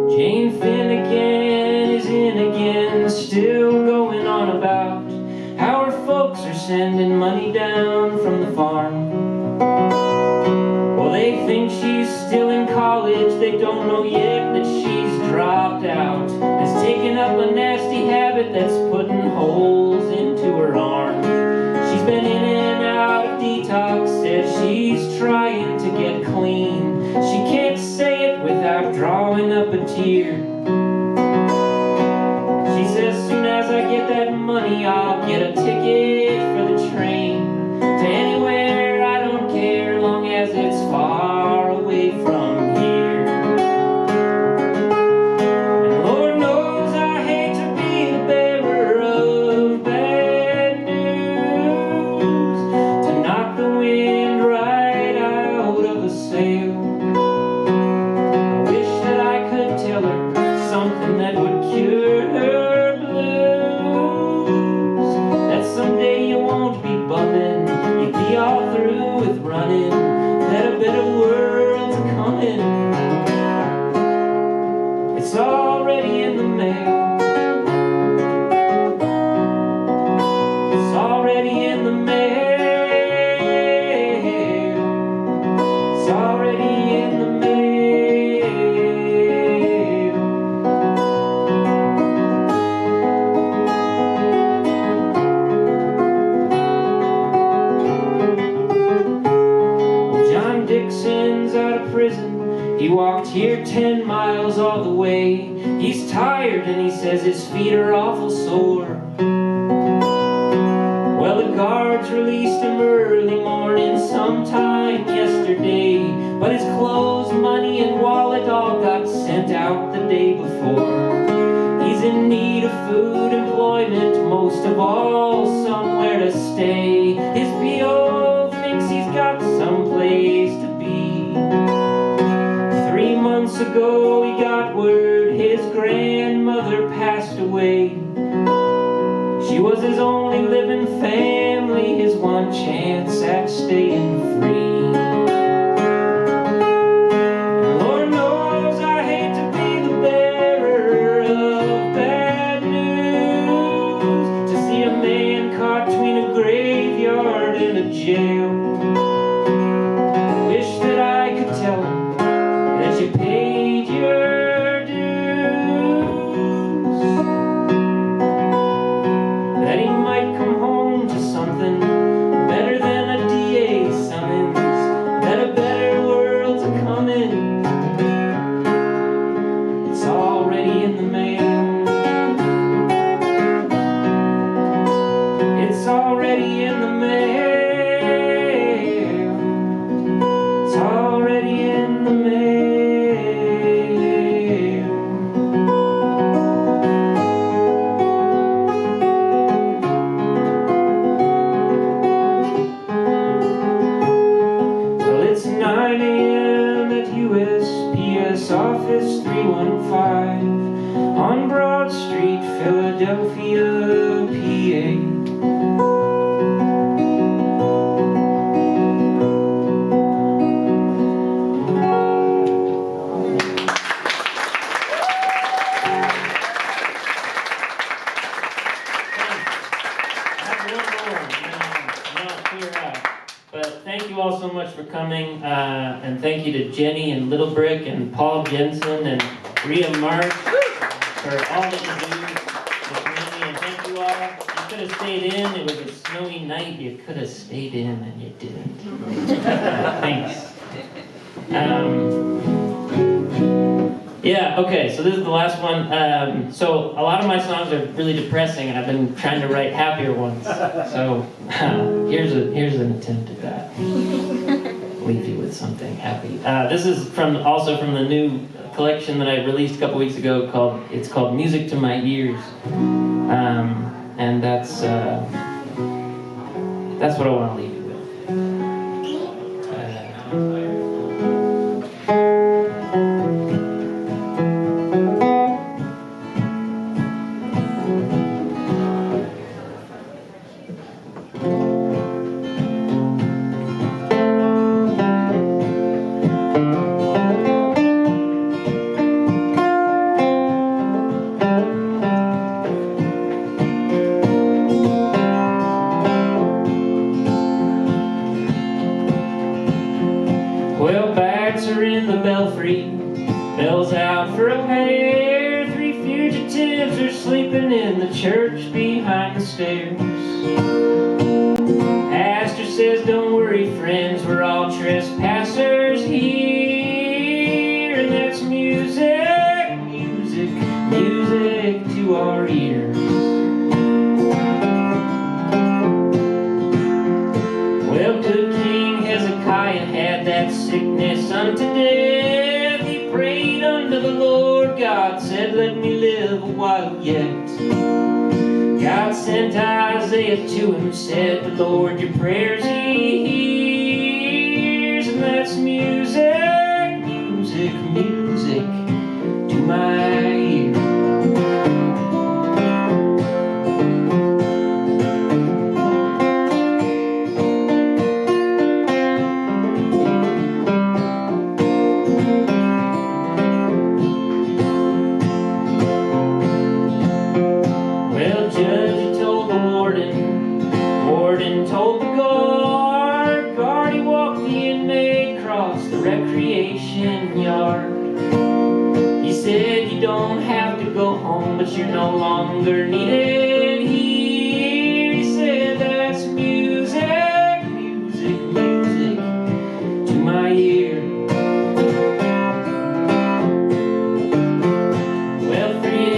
Jane Finnegan is in again, still going on about how her folks are sending money down from the farm. Well, they think she's still in college, they don't know yet that she's dropped out, has taken up a nasty habit that's putting holes into her arm. She's been in and out of detox, says she's trying to get clean. She can't say it without drawing up a tear. She says, soon as I get that money, I'll get a ticket for the train to anywhere, I don't care, long as it's far away from here. And Lord knows I hate to be the bearer of bad news, to knock the wind right out of a sail. I wish that I could tell her something that would cure her blues, that someday you won't be bumming, you'll be all through with running, that a better world's a-comin'. It's already in the mail. It's already in the mail. It's already in the mail. John Dixon's out of prison. He walked here 10 miles all the way. He's tired and he says his feet are awful sore. Well, the guards released him early morning sometime yesterday, but his clothes, money, and wallet all got sent out the day before. He's in need of food, employment, most of all, somewhere to stay. His P.O. thinks he's got someplace to be. 3 months ago he got word his grandmother passed away. She was his only living family, his one chance at staying free. And Lord knows I hate to be the bearer of bad news, to see a man caught between a graveyard and a jail. Wish that I could tell him that you paid your dues, that he might come home to something better than a DA summons, that a better world's a-coming. It's already in the mail. It's already in the mail. It's already in the mail. Well, it's 9 a.m. at USPS Office 315 on Broad Street, Philadelphia, PA. But thank you all so much for coming, and thank you to Jenny and Little Brick and Paul Jensen and Rhea March for all that you do for the community, and thank you all. You could have stayed in, it was a snowy night, you could have stayed in and you didn't. Thanks. Yeah, okay, so this is the last one. So a lot of my songs are really depressing, and I've been trying to write happier ones. So here's an attempt at that. Leave you with something happy. This is also from the new collection that I released a couple weeks ago it's called Music to My Ears. And that's what I want to leave you with. Well, bats are in the belfry, bells out for a pair. 3 fugitives are sleeping in the church behind the stairs. Pastor says, don't worry, friends, we're all trespassers here. And that's music, music, music to our ears. Well, good King Hezekiah had that sickness unto death. He prayed unto the Lord God, said, let me live a while yet. God sent Isaiah to him, said, the Lord your prayers he hears. And that's music, music, music to my ear. Told the guard he walked the inmate across the recreation yard. He said, you don't have to go home, but you're no longer needed here. He said, that's music, music, music to my ear. Well, 3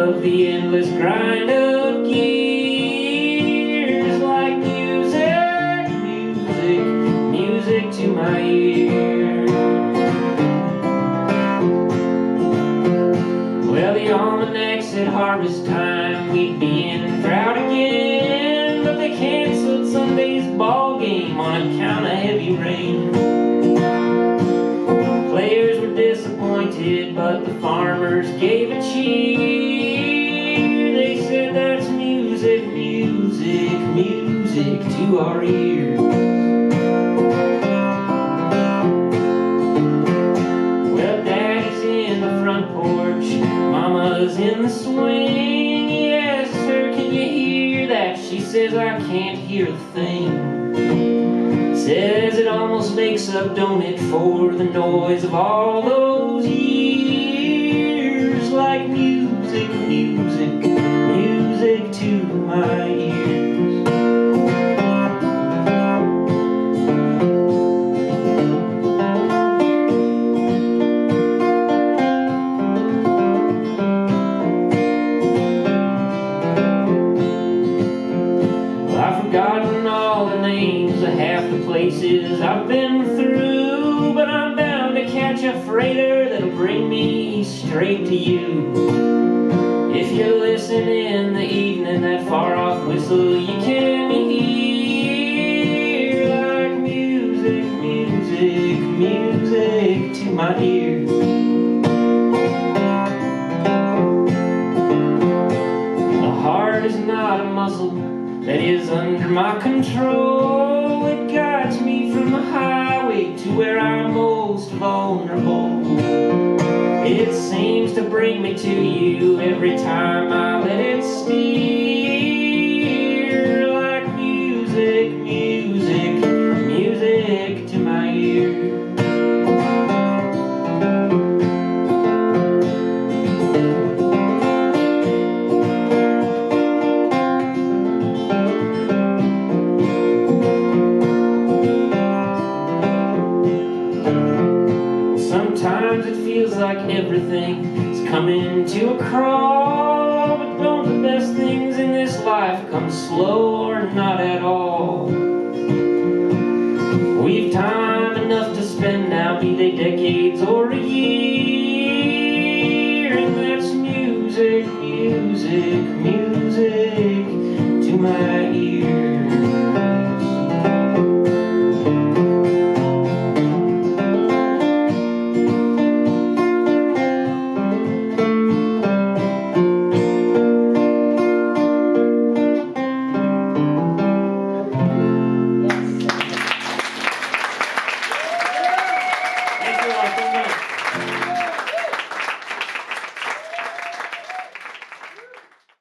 of the endless grind of gears, like music, music, music to my ear. Well, the almanac said harvest time, we'd be in drought again, but they canceled Sunday's ball game on account of heavy rain. Players were disappointed, but the farmers gave a cheer. They said that's music, music, music to our ears. Well, Daddy's in the front porch, Mama's in the swing. Yes, sir, can you hear that? She says I can't hear a thing. Says it almost makes up, don't it, for the noise of all those years, like music, music, music to my ears. Well, I've forgotten all the names of half the places I've been through, but I'm bound to catch a freighter that'll bring me straight to you. If you listen in the evening, that far-off whistle you can hear, like music, music, music to my ears. The heart is not a muscle that is under my control. It guides me from the highway to where I'm most vulnerable. It seems to bring me to you every time I let it steer, like music, music, music to my ears. Sometimes it feels like everything is coming to a cross.